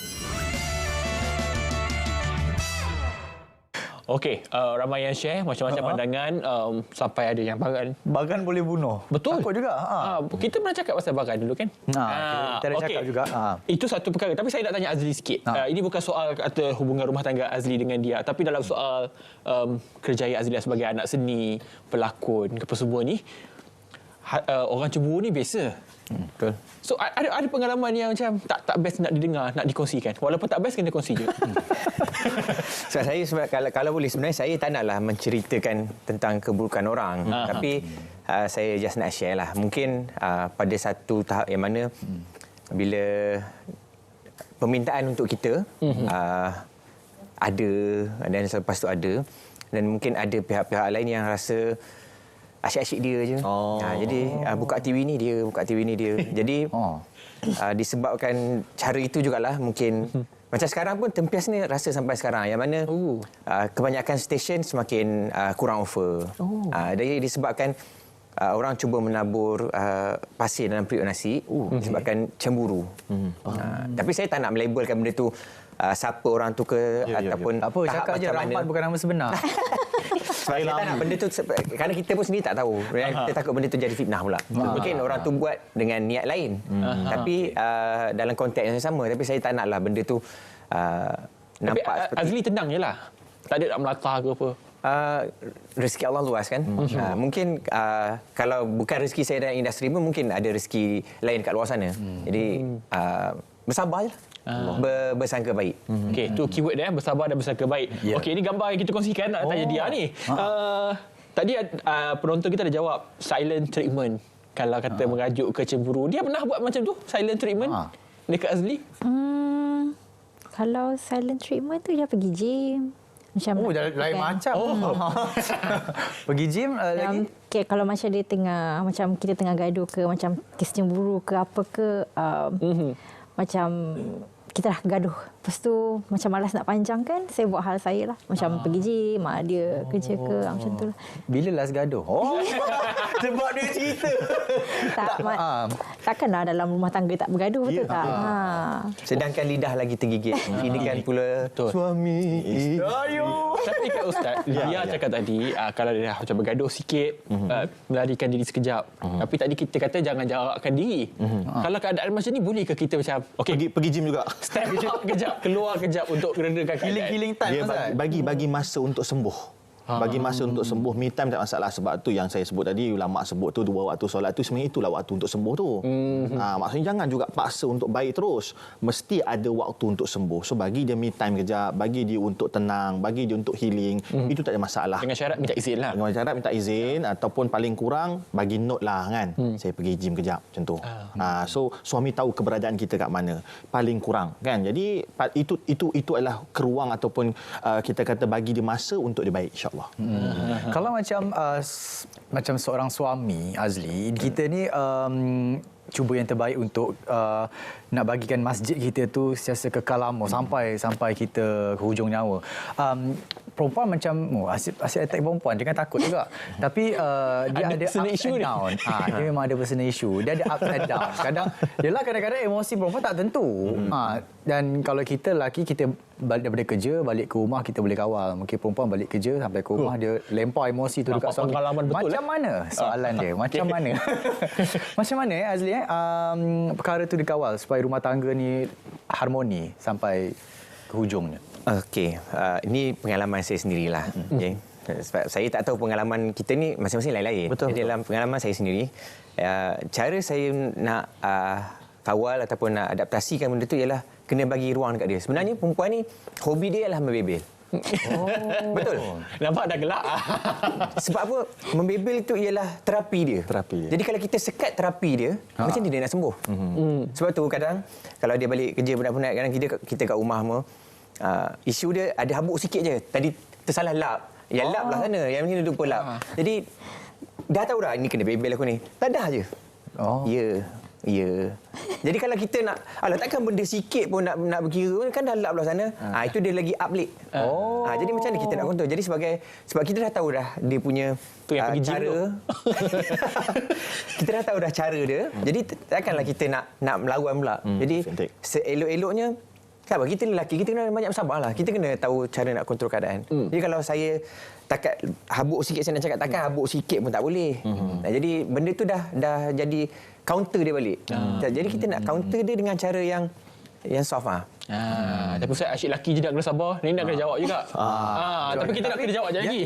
Okey, ramai yang share macam-macam pandangan, sampai ada yang bagan. Bagan boleh bunuh. Betul. Takut juga. Kita pernah cakap pasal bagan dulu kan? Kita dah cakap juga. Itu satu perkara. Tapi saya nak tanya Azli sikit. Ini bukan soal kata hubungan rumah tangga Azli dengan dia, tapi dalam soal kerjaya Azli sebagai anak seni, pelakon, apa semua ni, orang cemburu ni biasa. Betul. So ada pengalaman yang macam tak best nak didengar, nak dikongsikan. Walaupun tak best kena kongsi je. Sebab kalau boleh sebenarnya saya tak naklah menceritakan tentang keburukan orang. Tapi saya just nak share lah. Mungkin pada satu tahap yang mana bila permintaan untuk kita ada dan selepas tu ada, dan mungkin ada pihak-pihak lain yang rasa asyik-asyik dia je. Jadi buka TV ni dia, buka TV ni dia. Jadi disebabkan cara itu jugalah mungkin macam sekarang pun tempias ni rasa sampai sekarang yang mana kebanyakan stesen semakin kurang offer. Jadi disebabkan orang cuba menabur pasir dalam periuk nasi disebabkan cemburu. Tapi saya tak nak melabelkan benda tu siapa orang tu ke ataupun tak apa, cakap je Rahmat bukan nama sebenar. Sebab saya tak nak benda tu, kerana kita pun sendiri tak tahu. Kita takut benda tu jadi fitnah pula. Mungkin orang tu buat dengan niat lain. Tapi dalam konteks yang sama. Tapi saya tak naklah benda tu nampak seperti... Azli tenang je lah. Tak ada nak melata ke apa. Rezeki Allah luas kan. Mungkin kalau bukan rezeki saya dalam industri pun mungkin ada rezeki lain kat luar sana. Jadi bersabar je lah. Bersangka baik. Okey, tu keyword dia, bersabar dan bersangka baik. Okey, ini gambar yang kita kongsikan nak tanya dia ni. Tadi penonton kita ada jawab silent treatment. Kalau kata merajuk ke cemburu, dia pernah buat macam tu? Silent treatment dekat Azli? Kalau silent treatment tu dia pergi gym. Macam lain macam. Pergi gym lagi. Okay, kalau macam dia tengah, macam kita tengah gaduh ke, macam kes cemburu ke apa ke, macam kita dah gaduh. Lepas tu macam malas nak panjangkan, saya buat hal saya lah. Macam pergi gym, dia kerja ke, macam tu lah. Bila last gaduh? Sebab dia cerita. Takkanlah dalam rumah tangga tak bergaduh, betul tak? Sedangkan lidah lagi tergigit. Ini kan pula suami. Tapi Kak Ustaz, dia cakap tadi kalau dia dah macam bergaduh sikit, melarikan diri sekejap. Tapi tadi kita kata jangan jarakkan diri. Kalau keadaan macam ni, boleh ke kita macam pergi gym juga? Step up kejap, keluar kejap untuk redakan keadaan. Healing time. Dia bagi masa untuk sembuh. Bagi masa untuk sembuh, me time tak masalah. Sebab tu yang saya sebut tadi, ulama sebut tu 2 waktu solat tu sebenarnya itulah waktu untuk sembuh tu. Maksudnya jangan juga paksa untuk baik terus. Mesti ada waktu untuk sembuh. So bagi dia me time kejap, bagi dia untuk tenang, bagi dia untuk healing. Itu tak ada masalah. Dengan syarat minta izin lah. Dengan syarat minta izin ataupun paling kurang bagi note lah kan. Saya pergi gym kejap macam tu. So suami tahu keberadaan kita kat mana. Paling kurang kan. Jadi itu adalah keruang ataupun kita kata bagi dia masa untuk dia baik, insya-Allah. Kalau macam seorang suami, Azli, kita ni cuba yang terbaik untuk nak bagikan masjid kita tu sentiasa kekal lama sampai kita ke hujung nyawa. Perempuan macam asyik attack perempuan, jangan takut juga. Tapi dia ada ups and down. Dia memang ada personal issue. Dia ada ups and down. Kadang-kadang emosi perempuan tak tentu. Dan kalau kita lelaki, kita balik daripada kerja, balik ke rumah kita boleh kawal. Mungkin perempuan balik kerja sampai ke rumah dia lempar emosi tu dekat suami. Macam mana soalan dia? Macam mana? Macam mana Azli perkara tu dikawal supaya rumah tangga ni harmoni sampai ke hujungnya? Okey, ini pengalaman saya sendirilah. Okay. Sebab saya tak tahu pengalaman kita ni masing-masing lain-lain. Betul. Dalam pengalaman saya sendiri, cara saya nak kawal ataupun nak adaptasikan benda tu ialah kena bagi ruang dekat dia. Sebenarnya perempuan ni hobi dia ialah membebel. Betul. Nampak dah gelak. Sebab apa? Membebel itu ialah terapi dia. Jadi kalau kita sekat terapi dia, macam mana dia nak sembuh? Sebab tu kadang kalau dia balik kerja penat-penat, kadang kita kat rumah semua, isu dia ada habuk sikit je. Tadi tersalah lap. Yang lap lah sana. Yang ni lupa lap. Jadi dah tahu dah ini kena bebel aku ni. Dadah je. Ya. Jadi kalau kita nak, takkan benda sikit pun nak berkira kan dah lap lah sana. Itu dia lagi up late. Jadi macam mana kita nak kontrol? Jadi sebab kita dah tahu dah dia punya cara. Kita dah tahu dah cara dia. Jadi takkanlah kita nak melawan pula. Jadi seelok-eloknya apa, kita lelaki, kita kena banyak bersabar lah. Kita kena tahu cara nak kontrol keadaan. Jadi kalau saya takat habuk sikit, saya nak cakap takkan habuk sikit pun tak boleh. Jadi benda tu dah jadi counter dia balik. Jadi kita nak counter dia dengan cara yang yang soft ah. Tapi Ustaz asyik lelaki je nak kena sabar. Ni nak kena jawab juga. Tapi kita nak kena jawab je lagi.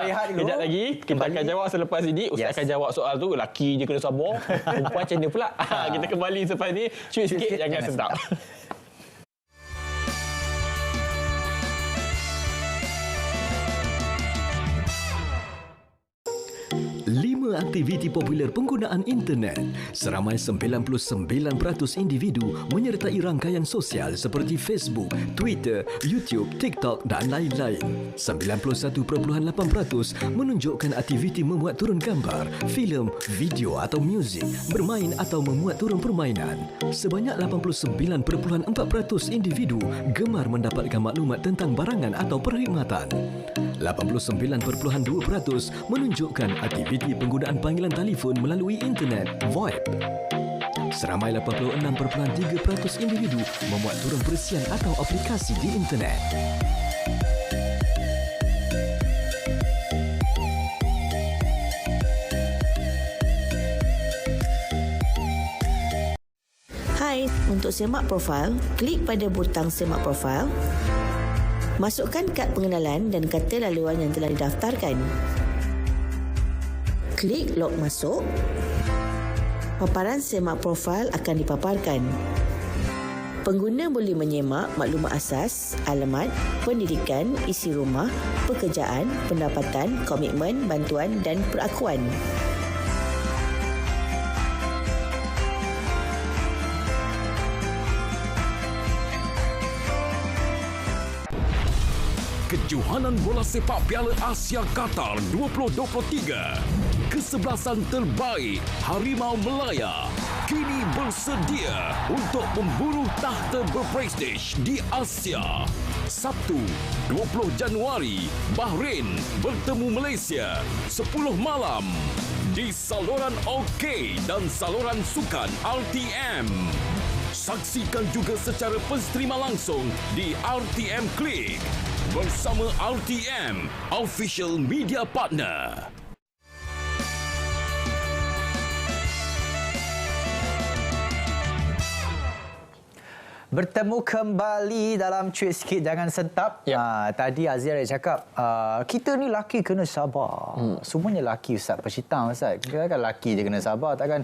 Rehat dulu. Kejap lagi kita akan jawab selepas ini. Ustaz akan jawab soal tu, lelaki je kena sabar. Perempuan macam mana pula? Kita kembali selepas ni. Cuit sikit, jangan sedap. 5 aktiviti popular penggunaan internet. Seramai 99% individu menyertai rangkaian sosial seperti Facebook, Twitter, YouTube, TikTok dan lain-lain. 91.8% menunjukkan aktiviti membuat turun gambar, filem, video atau muzik, bermain atau memuat turun permainan. Sebanyak 89.4% individu gemar mendapatkan maklumat tentang barangan atau perkhidmatan. 89.2% menunjukkan aktiviti penggunaan panggilan telefon melalui internet (VoIP). Seramai 86.3% individu memuat turun perisian atau aplikasi di internet. Hai, untuk semak profil, klik pada butang semak profil. Masukkan kad pengenalan dan kata laluan yang telah didaftarkan. Klik log masuk. Paparan semak profil akan dipaparkan. Pengguna boleh menyemak maklumat asas, alamat, pendidikan, isi rumah, pekerjaan, pendapatan, komitmen, bantuan dan perakuan. Kejohanan bola sepak Piala Asia Qatar 2023. Kesebelasan terbaik Harimau Melaya kini bersedia untuk memburu tahta berprestij di Asia. Sabtu, 20 Januari, Bahrain bertemu Malaysia 10 malam di saluran OK dan saluran sukan RTM. Saksikan juga secara penstrima langsung di RTM Klik bersama RTM, official media partner. Bertemu kembali dalam Cuit Sikit Jangan Sentap. Tadi Azir ada cakap, kita ni laki kena sabar. Semuanya laki Ustaz. Persitang Ustaz. Kan laki je kena sabar. Takkan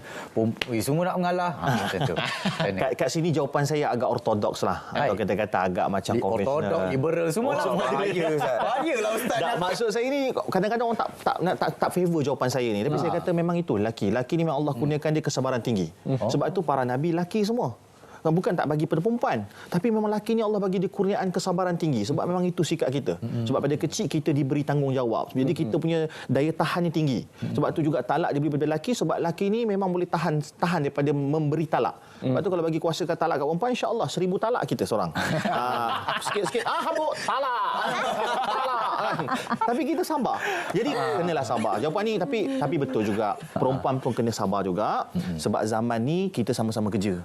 semua nak mengalah. Macam tu. Kat sini jawapan saya agak ortodoks lah. Atau kita kata agak macam konvensional. Ortodok, liberal semua lah. Bahaya Ustaz. Bahayalah Ustaz. Maksud saya ni, kadang-kadang orang tak favor jawapan saya ni. Tapi saya kata memang itu laki. Laki ni memang Allah kurniakan dia kesabaran tinggi. Sebab itu para Nabi laki semua. Bukan tak bagi pada perempuan, tapi memang lelaki ni Allah bagi dia kurniaan kesabaran tinggi sebab memang itu sikap kita. Sebab pada kecil kita diberi tanggungjawab. Jadi kita punya daya tahan yang tinggi. Sebab tu juga talak diberi pada lelaki sebab lelaki ni memang boleh tahan daripada memberi talak. Sebab tu kalau bagi kuasa talak kat perempuan, insya-Allah 1000 talak kita seorang. Sikit-sikit habuk talak. Tapi kita sabar. Jadi kenalah sabar. Jawapan ni tapi betul juga. Perempuan pun kena sabar juga sebab zaman ni kita sama-sama kerja.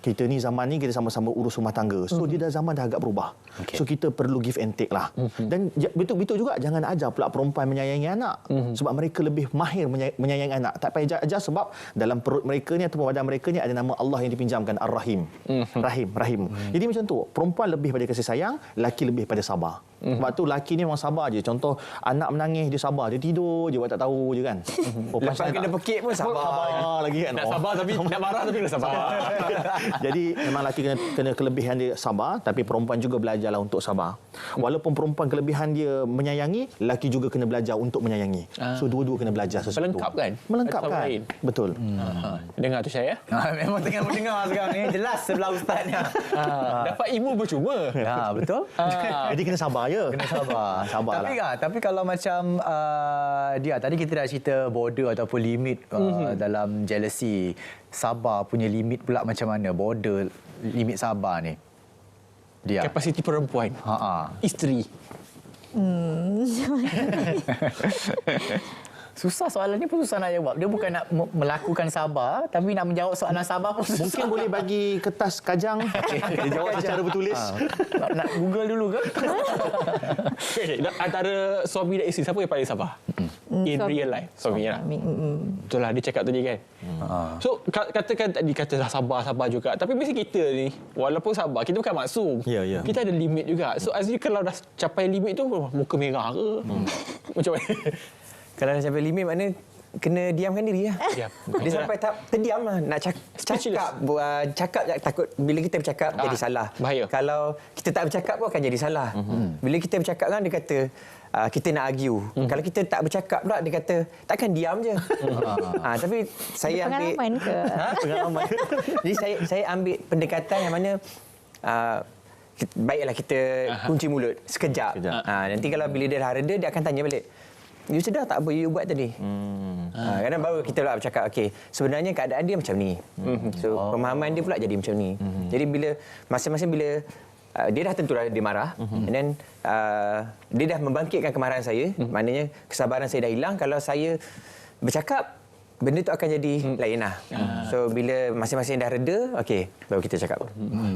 Kita ni zaman ni kita sama-sama urus rumah tangga. So dia dah zaman dah agak berubah. So kita perlu give and take lah. Dan betul juga jangan ajar pula perempuan menyayangi anak. Sebab mereka lebih mahir menyayangi anak. Tak payah ajar sebab dalam perut mereka ni ataupun badan mereka ni ada nama Allah yang dipinjamkan Ar-Rahim. Rahim. Jadi macam tu. Perempuan lebih pada kasih sayang, lelaki lebih pada sabar. Sebab tu lelaki ni memang sabar je. Contoh anak menangis dia sabar, dia tidur je buat tak tahu je kan. Lepas kena pekik pun sabar lagi kan. Nak sabar tapi nak marah tapi kena sabar. Jadi memang lelaki kena kelebihan dia sabar, tapi perempuan juga belajarlah untuk sabar. Walaupun perempuan kelebihan dia menyayangi, lelaki juga kena belajar untuk menyayangi. So dua-dua kena belajar sesuatu. Melengkapkan. Melengkapkan. Betul. Dengar tu saya. Memang tengah mendengar sekarang ni. Jelas sebelah ustaz ni. Dapat ilmu percuma. Betul. Jadi kena sabar je. Kena sabar. Sabarlah. Tapi kalau macam dia tadi kita dah cerita border ataupun limit dalam jealousy. Sabar punya limit pula macam mana? Border limit sabar ni. Dia. Kapasiti perempuan. Isteri. Susah soalan ni pun susah nak jawab. Dia bukan nak melakukan sabar, tapi nak menjawab soalan sabar pun susah. Mungkin boleh bagi kertas kajang. Dia jawab secara bertulis. Nak Google dulu ke? Antara suami dan isteri, siapa yang paling sabar? in real life suami lah. Betul lah dia cakap tadi kan. So katakan tadi kata dah sabar juga, tapi mesti kita ni walaupun sabar kita bukan maksum. Kita ada limit juga. So Azli kalau dah capai limit tu muka merah ke? Macam mana? Kalau dah capai limit makna kena diamkan diri lah. Dia sampai tak terdiam lah. Nak cakap takut bila kita bercakap jadi salah. Bahaya. Kalau kita tak bercakap pun akan jadi salah. Bila kita bercakap kan dia kata kita nak argue. Kalau kita tak bercakap pula dia kata takkan diam je. Tapi saya ambil pengalaman ke? Pengalaman. Jadi saya ambil pendekatan yang mana baiklah kita kunci mulut sekejap. Nanti kalau bila dia dah reda dia akan tanya balik. You sedar tak apa you buat tadi? Kadang baru kita lah bercakap, okey, sebenarnya keadaan dia macam ni. So, pemahaman dia pula jadi macam ni. Jadi bila masing-masing bila dia dah tentulah dia marah, and then dia dah membangkitkan kemarahan saya, maknanya kesabaran saya dah hilang. Kalau saya bercakap, benda tu akan jadi lain lah. So, bila masing-masing dah reda, okey, baru kita cakap.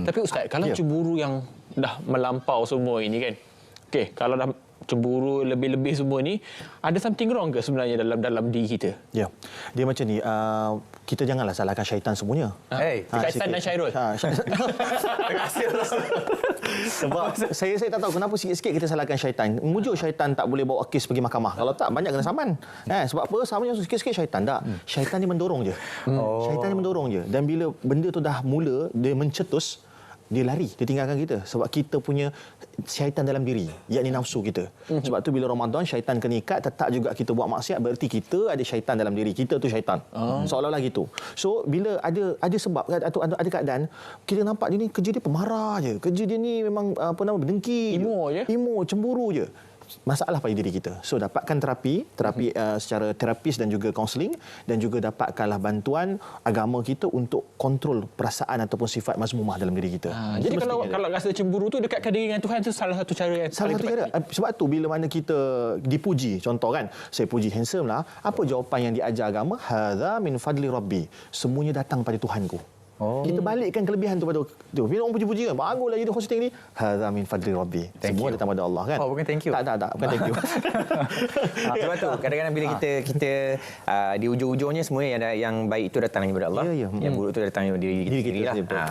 Tapi Ustaz, kalau cemburu yang dah melampau semua ini kan, okey, kalau dah cemburu lebih-lebih semua ni, ada something wrong ke sebenarnya dalam diri kita? Ya. Dia macam ni, kita janganlah salahkan syaitan semuanya. Syaitan dan Syairul. Sebab saya tak tahu kenapa sikit-sikit kita salahkan syaitan. Mujuk syaitan tak boleh bawa kes pergi mahkamah. Kalau tak banyak kena saman. Sebab apa? Samanya sikit-sikit syaitan tak. Syaitan ni mendorong je. Syaitan ni mendorong je. Dan bila benda tu dah mula dia mencetus, dia lari, dia tinggalkan kita sebab kita punya syaitan dalam diri, yakni nafsu kita. Sebab tu bila Ramadan syaitan kena ikat, tetap juga kita buat maksiat, berarti kita ada syaitan dalam diri kita tu syaitan. Seolah-olah gitu. So bila ada sebab atau ada keadaan kita nampak dia ni kerja dia pemarah je, kerja dia ni memang berdengki, emo, cemburu je. Masalah pada diri kita. So dapatkan terapi secara terapis dan juga kaunseling, dan juga dapatkanlah bantuan agama kita untuk kontrol perasaan ataupun sifat mazmumah dalam diri kita. Jadi kalau rasa cemburu tu dekatkan diri dengan Tuhan tu salah satu cara yang paling tepat. Sebab tu bila mana kita dipuji, contoh kan, saya puji handsome lah, apa jawapan yang diajar agama? Hadza min fadli rabbi. Semuanya datang pada Tuhanku. Kita balikkan kelebihan tu pada tu. Bila orang puji-puji kan, baguslah jadi hosting ni. Hadza min fadli rabbi. Semua datang pada Allah kan. Bukan thank you. Tak, bukan thank you. Sebab tu kadang-kadang bila kita di ujung-ujungnya semua yang baik itu datang daripada Allah. Yang buruk itu datang daripada diri kita.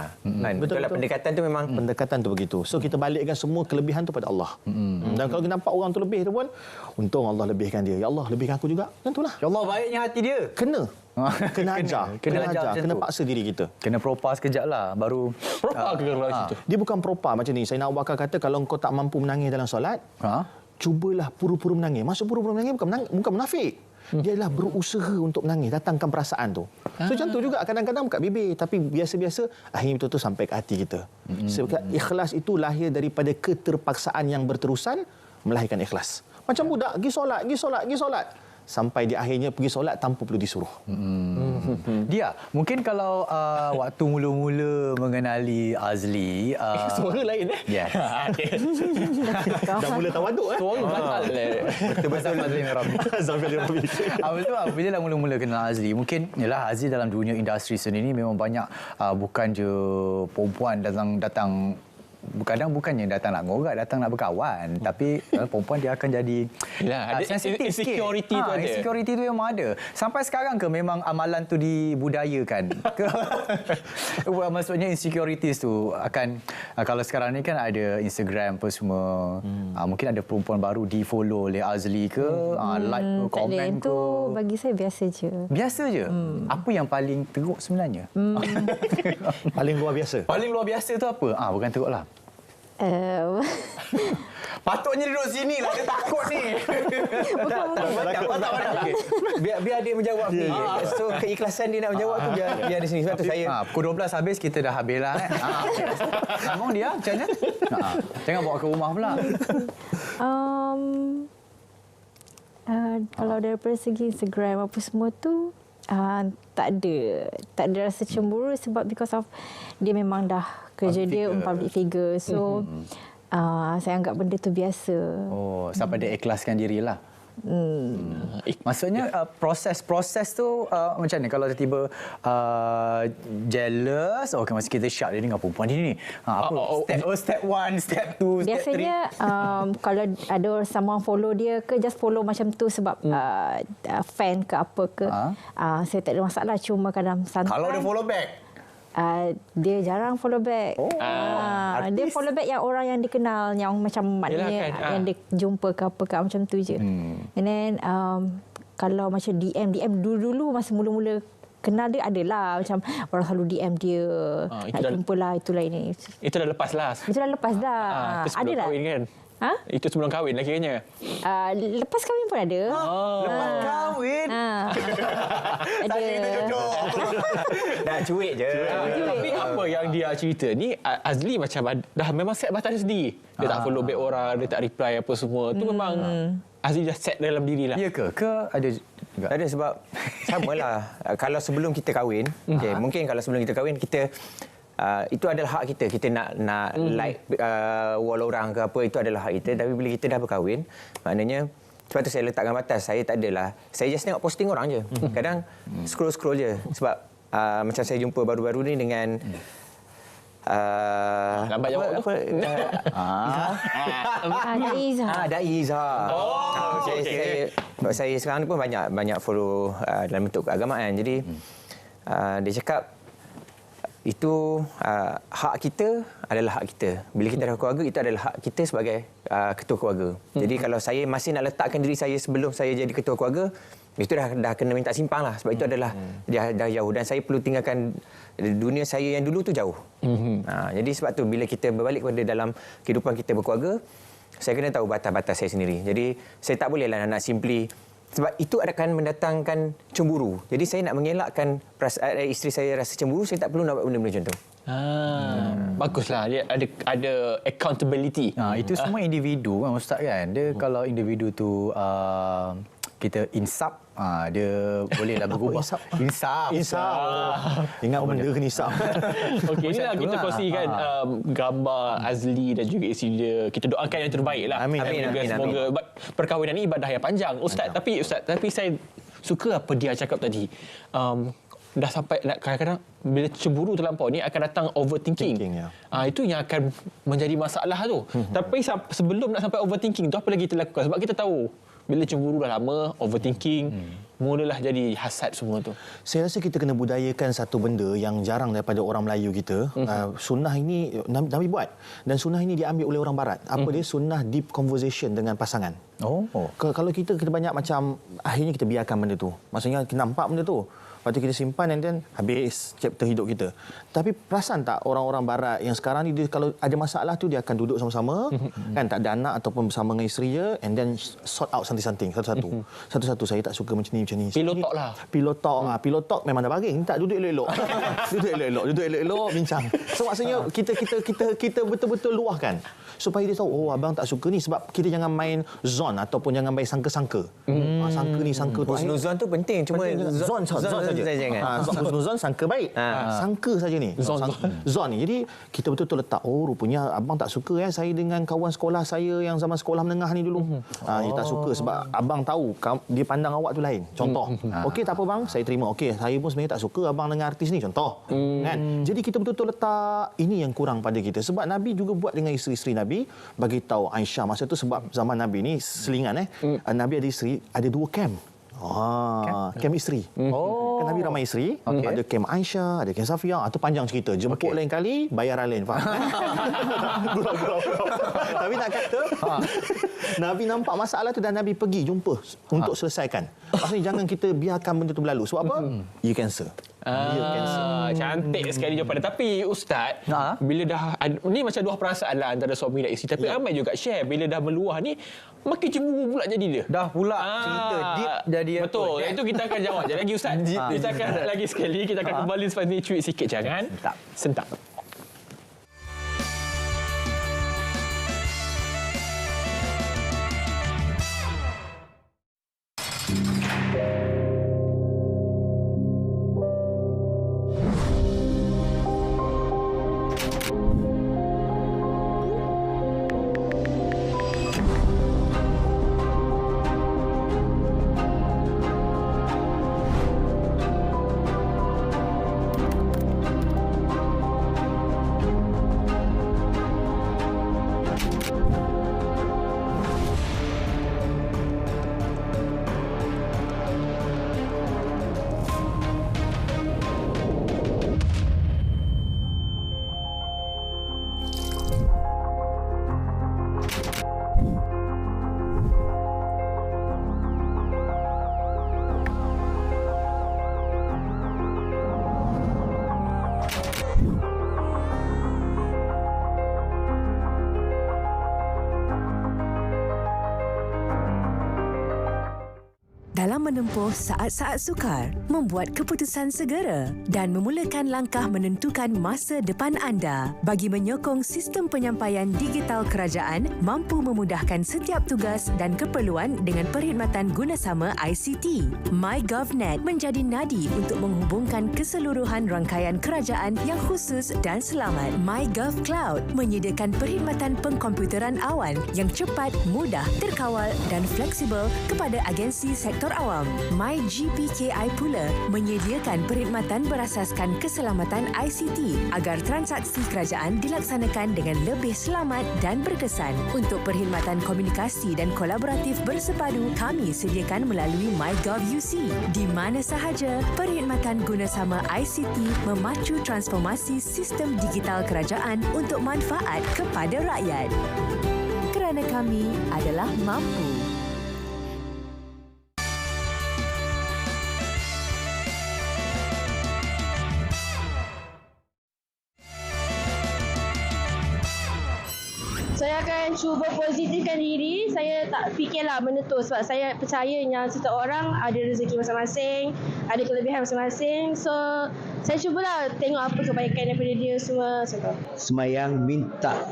Betul lah, pendekatan tu memang pendekatan tu begitu. So kita balikkan semua kelebihan tu pada Allah. Dan kalau kita nampak orang tu lebih tu pun, untung Allah lebihkan dia. Ya Allah, lebihkan aku juga. Tentulah. Ya Allah, baiknya hati dia. Kena ajar, kena paksa diri kita. Kena propa sekejap lah baru propa ke kalau situ. Dia bukan propa macam ni. Saya nak bakal kata kalau kau tak mampu menangis dalam solat, cubalah pura-pura menangis. Maksud pura-pura menangis bukan munafik. Dia adalah berusaha untuk menangis, datangkan perasaan tu. So macam tu juga kadang-kadang buka bibir, tapi biasa-biasa akhirnya betul-betul sampai ke hati kita. Sebab ikhlas itu lahir daripada keterpaksaan yang berterusan melahirkan ikhlas. Macam budak pergi solat. Sampai di akhirnya pergi solat tanpa perlu disuruh. Dia mungkin kalau waktu mula-mula mengenali Azli, suara lain Yes. Dah mula tawaduk Suara batal. Betul-betul Azli Rabi. Betul lah, bila mula-mula kenal Azli, mungkin yalah Azli dalam dunia industri seni ni memang banyak bukan je perempuan datang kadang bukannya datang nak ngorak, datang nak berkawan, tapi perempuan dia akan jadi sensitif sikit. Insecurity tu memang ada. Sampai sekarang ke memang amalan tu dibudayakan? Maksudnya insecurities tu akan kalau sekarang ni kan ada Instagram apa semua, mungkin ada perempuan baru di-follow oleh Azli ke, like ke, komen ke. Itu bagi saya biasa je. Biasa je? Apa yang paling teruk sebenarnya? Paling luar biasa. Paling luar biasa tu apa? Bukan teruk lah. Patutnya duduk sini lah. Dia takut ni. Biar dia menjawab ni. So keikhlasan dia nak menjawab tu biar di sini. Sebab tu saya pukul 12 habis kita dah habis lah. Abang dia macam mana? Jangan bawa ke rumah pula. Kalau daripada segi Instagram apa semua tu tak ada rasa cemburu sebab because of dia memang dah kerja dia public figure. So saya anggap benda tu biasa. Sampai dia ikhlaskan diri lah. Maksudnya proses tu macam ni kalau tiba-tiba jealous, okay, masa kita shock dia dengan perempuan ni. Step 1, step 2, step 3. Biasanya kalau ada someone follow dia ke just follow macam tu sebab fan ke apa ke, saya tak ada masalah, cuma kadang santai. Kalau dia follow back? Dia jarang follow back. Dia follow back yang orang yang dikenal, yang macam maknanya yang dia jumpa ke apa ke macam tu je. And then kalau macam DM dulu masa mula-mula kenal dia adalah macam orang selalu DM dia, nak jumpa lah, itulah ini. Itu dah lepas lah. Itu dah lepas dah. Itu sebelum kahwin kan? Itu sebelum kahwin lah kiranya. Lepas kahwin pun ada. Lepas kahwin? Ada. Dah cuik je. Tapi apa yang dia cerita ni, Azli macam dah memang set batas sendiri. Dia tak follow back orang, dia tak reply apa semua. Tu memang Azli dah set dalam diri lah. Ya ke? Ke ada juga? Ada sebab samalah. Kalau sebelum kita kahwin, mungkin kalau sebelum kita kahwin, kita itu adalah hak kita. Kita nak like wall orang ke apa, itu adalah hak kita. Tapi bila kita dah berkahwin, maknanya sebab tu saya letakkan batas. Saya tak adalah, saya just tengok posting orang je. Kadang scroll je. Sebab macam saya jumpa baru-baru ni dengan lambat jawab apa? Daiza. Saya sekarang ni pun banyak follow dalam bentuk keagamaan. Jadi dia cakap itu hak kita adalah hak kita. Bila kita dah keluarga, itu adalah hak kita sebagai ketua keluarga. Jadi kalau saya masih nak letakkan diri saya sebelum saya jadi ketua keluarga, itu dah kena minta simpang lah. Sebab itu adalah dah jauh. Dan saya perlu tinggalkan dunia saya yang dulu tu jauh. Jadi sebab tu bila kita berbalik kepada dalam kehidupan kita berkeluarga, saya kena tahu batas-batas saya sendiri. Jadi saya tak bolehlah nak simply, sebab itu akan mendatangkan cemburu. Jadi saya nak mengelakkan isteri saya rasa cemburu, saya tak perlu nak buat benda-benda macam tu. Baguslah, dia ada accountability. Itu semua individu kan Ustaz kan. Dia kalau individu tu kita insaf, dia bolehlah berubah. Insaf. Ingat benda kena insaf. Okey, inilah kita kongsikan gambar Azli dan juga isteri dia. Kita doakan yang terbaik lah. Amin. Semoga perkahwinan ini ibadah yang panjang. Ustaz, tapi saya suka apa dia cakap tadi. Dah sampai kadang-kadang bila cemburu terlampau ni akan datang overthinking. Itu yang akan menjadi masalah tu. Tapi sebelum nak sampai overthinking tu, apa lagi kita lakukan? Sebab kita tahu bila cemburu dah lama, overthinking, mulalah jadi hasad semua tu. Saya rasa kita kena budayakan satu benda yang jarang daripada orang Melayu kita. Sunnah ini Nabi buat, dan sunnah ini diambil oleh orang Barat. Apa dia? Sunnah deep conversation dengan pasangan. Kalau kita banyak macam, akhirnya kita biarkan benda tu. Maksudnya kita nampak benda tu, lepas tu kita simpan, and then habis chapter hidup kita. Tapi perasan tak orang-orang Barat yang sekarang ni, dia kalau ada masalah tu dia akan duduk sama-sama, kan, tak ada anak ataupun bersama dengan isteri dia, and then sort out something satu-satu. Satu-satu, saya tak suka macam ni. Pillow talk lah. Pillow talk memang dah baring. Tak, duduk elok-elok. duduk elok-elok bincang. So maksudnya kita betul-betul luahkan supaya dia tahu, abang tak suka ni, sebab kita jangan main zon ataupun jangan main sangka-sangka. Sangka ni, sangka tu. Husnuzon tu penting, cuma zon saja. Husnuzon sangka baik. Sangka saja ni. Zon ni. Jadi kita betul-betul letak, rupanya abang tak suka saya dengan kawan sekolah saya yang zaman sekolah menengah ni dulu. Dia tak suka sebab abang tahu dia pandang awak tu lain. Contoh. Okey, tak apa bang, saya terima. Okey, saya pun sebenarnya tak suka abang dengan artis ni. Contoh. Kan? Jadi kita betul-betul letak, ini yang kurang pada kita. Sebab Nabi juga buat dengan isteri-isteri Nabi, bagi tahu Aisyah masa tu, sebab zaman Nabi ni selingan Nabi ada isteri, ada 2 camp. Camp isteri. Kan Nabi ramai isteri, ada camp Aisyah, ada camp Safiyah. Itu panjang cerita. Jemput lain kali, bayaran lain. Faham? Gurau. Tapi nak kata, Nabi nampak masalah tu dan Nabi pergi jumpa untuk selesaikan. Maksudnya jangan kita biarkan benda tu berlalu. Sebab apa? You cancel. Cantik sekali jawapan dia. Tapi Ustaz, bila dah ni macam dua perasaan lah antara suami dan isteri. Tapi ramai juga share, bila dah meluah ni makin cemburu pula jadi dia. Dah pula cerita deep jadi apa. Betul. Itu kita akan jawab je lagi Ustaz. Kita akan lagi sekali, kita akan kembali selepas ni, cuit sikit jangan. Sentak. dalam menempuh saat-saat sukar, membuat keputusan segera dan memulakan langkah menentukan masa depan anda. Bagi menyokong sistem penyampaian digital kerajaan mampu memudahkan setiap tugas dan keperluan dengan perkhidmatan gunasama ICT. MyGovNet menjadi nadi untuk menghubungkan keseluruhan rangkaian kerajaan yang khusus dan selamat. MyGov Cloud menyediakan perkhidmatan pengkomputeran awan yang cepat, mudah, terkawal dan fleksibel kepada agensi sektor awam. MyGPKI pula menyediakan perkhidmatan berasaskan keselamatan ICT agar transaksi kerajaan dilaksanakan dengan lebih selamat dan berkesan. Untuk perkhidmatan komunikasi dan kolaboratif bersepadu, kami sediakan melalui MyGov UC. Di mana sahaja, perkhidmatan gunasama ICT memacu transformasi sistem digital kerajaan untuk manfaat kepada rakyat. Kerana kami adalah mampu. Saya akan cuba positifkan diri. Saya tak fikirlah benda tu sebab saya percaya yang setiap orang ada rezeki masing-masing, ada kelebihan masing-masing. So, saya cubalah tengok apa kebaikan daripada dia semua macam tu. Semayang, minta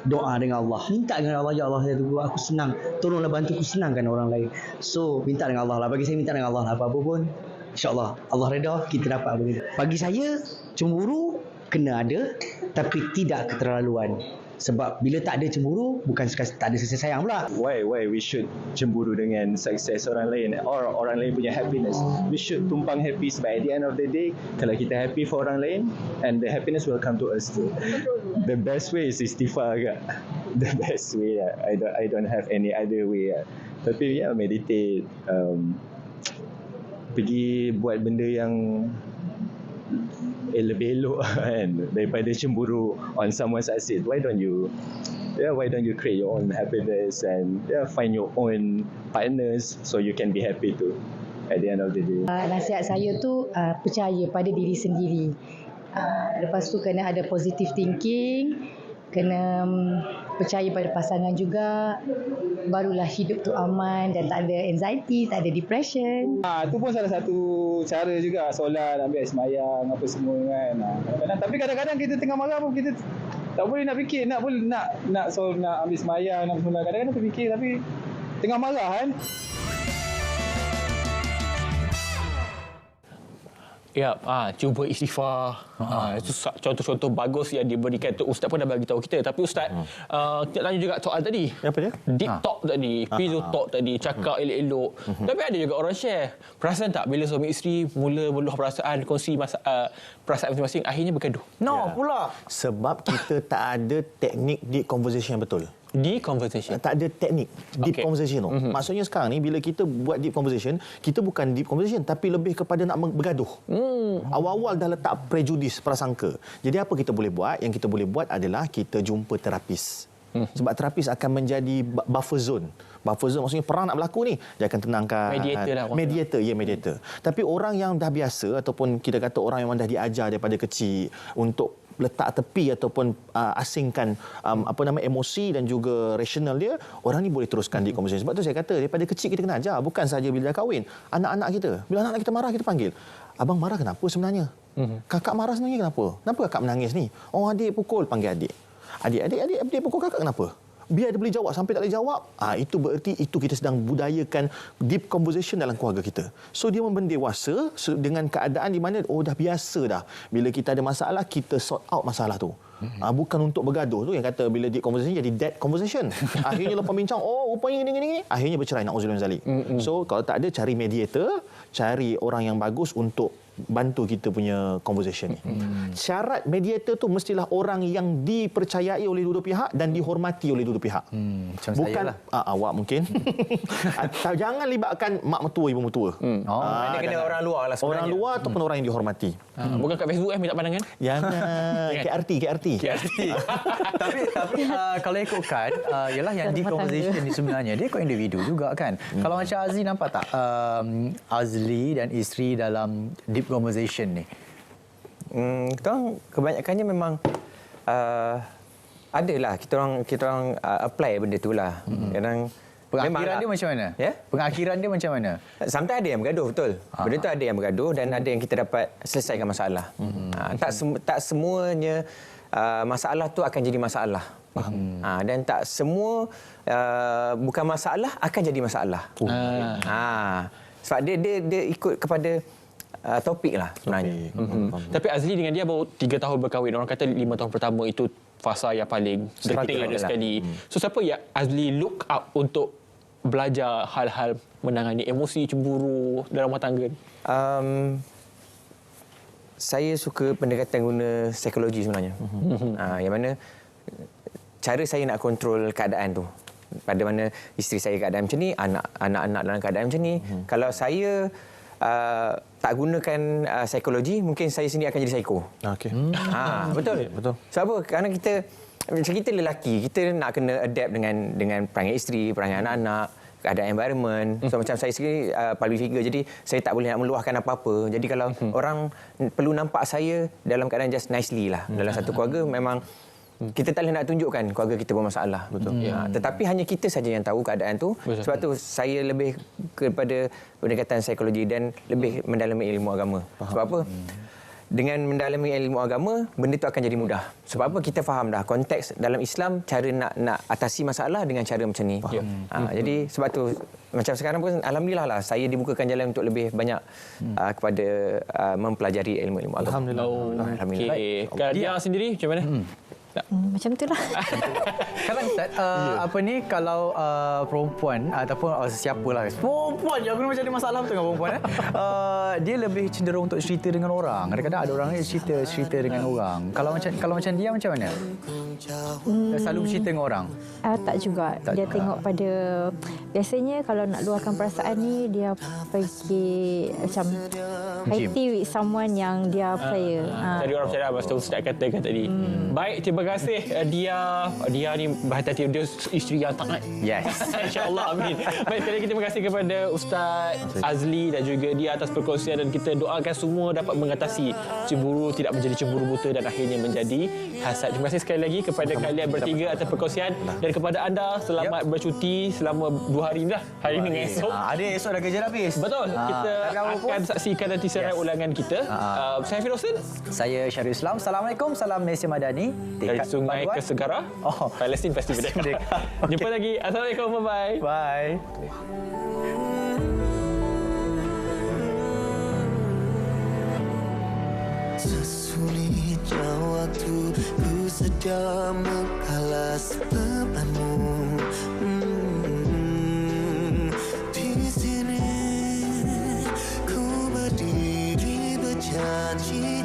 doa dengan Allah. Minta dengan Allah, ya Allah, ya Tuhan, aku senang. Tolonglah bantu aku senangkan orang lain. So, minta dengan Allah lah. Bagi saya minta dengan Allah lah. Apa-apa pun, insyaAllah Allah reda, kita dapat benda. Bagi saya, cemburu kena ada, tapi tidak keterlaluan. Sebab bila tak ada cemburu, bukan tak ada rasa sayang pula. Why we should cemburu dengan sukses orang lain or orang lain punya happiness? We should tumpang happy sebab at the end of the day, kalau kita happy for orang lain, and the happiness will come to us too. The best way is istighfar agak. The best way lah. I don't have any other way lah. Tapi ya, meditate, pergi buat benda yang lebih elok kan daripada cemburu on someone succeed. Why don't you create your own happiness and find your own partners so you can be happy too at the end of the day. Nasihat saya tu percaya pada diri sendiri. Lepas tu kena ada positive thinking, kena percaya pada pasangan juga, barulah hidup tu aman dan tak ada anxiety, tak ada depression. Itu pun salah satu cara juga, solat, ambil air semayang, apa semua kan. Tapi kadang-kadang kita tengah marah pun kita tak boleh nak fikir, nak ambil semayang, nak semula. Kadang-kadang terfikir tapi tengah marah kan. Ya, cuba istighfar. Itu contoh-contoh bagus yang diberikan. Ustaz pun dah bagi tahu kita. Tapi Ustaz, kita tanya juga soal tadi. Apa dia? Deep talk tadi, pillow talk tadi, cakap elok-elok. Tapi ada juga orang share. Perasan tak bila suami isteri mula meluah perasaan, kongsi perasaan masing-masing, akhirnya bergaduh? Pula. Sebab kita tak ada teknik deep conversation yang betul. Deep conversation? Tak ada teknik deep conversation tu. Maksudnya sekarang ni bila kita buat deep conversation, kita bukan deep conversation tapi lebih kepada nak bergaduh. Awal-awal dah letak prejudis, prasangka. Jadi apa kita boleh buat? Yang kita boleh buat adalah kita jumpa terapis. Sebab terapis akan menjadi buffer zone. Buffer zone maksudnya perang nak berlaku ni, dia akan tenangkan. Mediator lah. Mediator. Tapi orang yang dah biasa ataupun kita kata orang yang dah diajar daripada kecil untuk letak tepi ataupun asingkan emosi dan juga rasional dia, orang ni boleh teruskan di conversation. Sebab tu saya kata daripada kecil kita kena ajar, bukan saja bila dah kahwin. Anak-anak kita, bila anak kita marah kita panggil, abang marah kenapa sebenarnya? Kakak marah sebenarnya kenapa? Kenapa kakak menangis ni? Oh, adik pukul, panggil adik. Adik pukul kakak kenapa? Biar dia boleh jawab. Sampai tak boleh jawab, itu bererti itu kita sedang budayakan deep conversation dalam keluarga kita. So dia membendewasa dengan keadaan di mana dah biasa dah. Bila kita ada masalah, kita sort out masalah tu. Bukan untuk bergaduh tu yang kata bila deep conversation jadi dead conversation. Akhirnya lepas bincang, rupanya gini. Akhirnya bercerai, na'udzubillah min zalik. So kalau tak ada, cari mediator, cari orang yang bagus untuk bantu kita punya conversation ni. Syarat mediator tu mestilah orang yang dipercayai oleh dua-dua pihak dan dihormati oleh dua-dua pihak. Bukan awak mungkin. Jangan libatkan mak mertua, ibu mertua. Dia kena orang luar lah sebenarnya. Orang luar ataupun orang yang dihormati. Bukan kat Facebook minta pandangan. Jangan. KRT. Tapi kalau ikutkan ialah yang deep conversation ni sebenarnya dia ikut individu juga kan. Kalau macam Azli nampak tak Azli dan isteri dalam deep conversation ni? Kebanyakannya memang adalah kita orang apply benda tu lah. Kadang Pengakhiran dia macam mana? Ya? Pengakhiran dia macam mana? Sometimes ada yang bergaduh, betul. Benda tu ada yang bergaduh dan ada yang kita dapat selesaikan masalah. Tak semuanya masalah tu akan jadi masalah. Dan tak semua bukan masalah akan jadi masalah. Sebab dia ikut kepada topik lah sebenarnya. Tapi Azli dengan dia baru 3 tahun berkahwin. Orang kata 5 tahun pertama itu fasa yang paling penting ada sekali. So siapa yang Azli look up untuk belajar hal-hal menangani emosi, cemburu dalam rumah tangga? Saya suka pendekatan guna psikologi sebenarnya. Yang mana cara saya nak kontrol keadaan tu. Pada mana isteri saya keadaan macam ni, anak-anak dalam keadaan macam ni. Kalau saya tak gunakan psikologi, mungkin saya sendiri akan jadi psycho. Betul. Sebab apa? Kerana kita lelaki, kita nak kena adapt dengan perangai isteri, perangai anak-anak, keadaan environment. So macam saya sendiri public figure, jadi saya tak boleh nak meluahkan apa-apa. Jadi kalau orang perlu nampak saya dalam keadaan just nicely lah. Dalam satu keluarga memang kita tak boleh nak tunjukkan keluarga kita bermasalah. Tetapi hanya kita saja yang tahu keadaan tu. Sebab tu saya lebih kepada pendekatan psikologi dan lebih mendalami ilmu agama. Sebab apa? Dengan mendalami ilmu agama, benda tu akan jadi mudah. Sebab apa? Kita faham dah konteks dalam Islam, cara nak atasi masalah dengan cara macam ni. Jadi sebab tu macam sekarang pun alhamdulillah lah saya dibukakan jalan untuk lebih banyak kepada mempelajari ilmu-ilmu agama. Alhamdulillah. Kalau dia sendiri macam mana? Macam itulah. Sekarang Ustaz, kalau perempuan ataupun siapalah perempuan je, aku ni macam ada masalah betul dengan perempuan dia lebih cenderung untuk cerita dengan orang. Kadang-kadang ada orang ni cerita dengan orang. Kalau macam dia macam mana? Selalu cerita dengan orang? Tak juga. Dia tengok pada, biasanya kalau nak luahkan perasaan ni, dia pergi macam high tea with someone yang dia percaya. Tadi orang percaya apa Ustaz katakan tadi. Baik, terima kasih dia ni berhati-hati, dia isteri yang taat. Yes. InsyaAllah, amin. Baik, sekali lagi terima kasih kepada Ustaz Azli dan juga dia atas perkongsian, dan kita doakan semua dapat mengatasi cemburu, tidak menjadi cemburu buta dan akhirnya menjadi hasad. Terima kasih sekali lagi kepada kalian bertiga atas perkongsian, dan kepada anda selamat bercuti selama 2 hari ni dah. Hari ni dengan esok. Ada esok dah kerja dah habis. Betul. Kita akan saksikan nanti serai ulangan kita. Saya Firdaus. Saya Syarul Islam. Assalamualaikum. Salam Malaysia Madani. Dari Sungai ke Segara, Palestin pasti merdeka. Jumpa lagi. Assalamualaikum. Bye-bye. Bye. Sesulitnya waktu ku sedang menghalas bebanmu. Di sini ku berdiri berjanji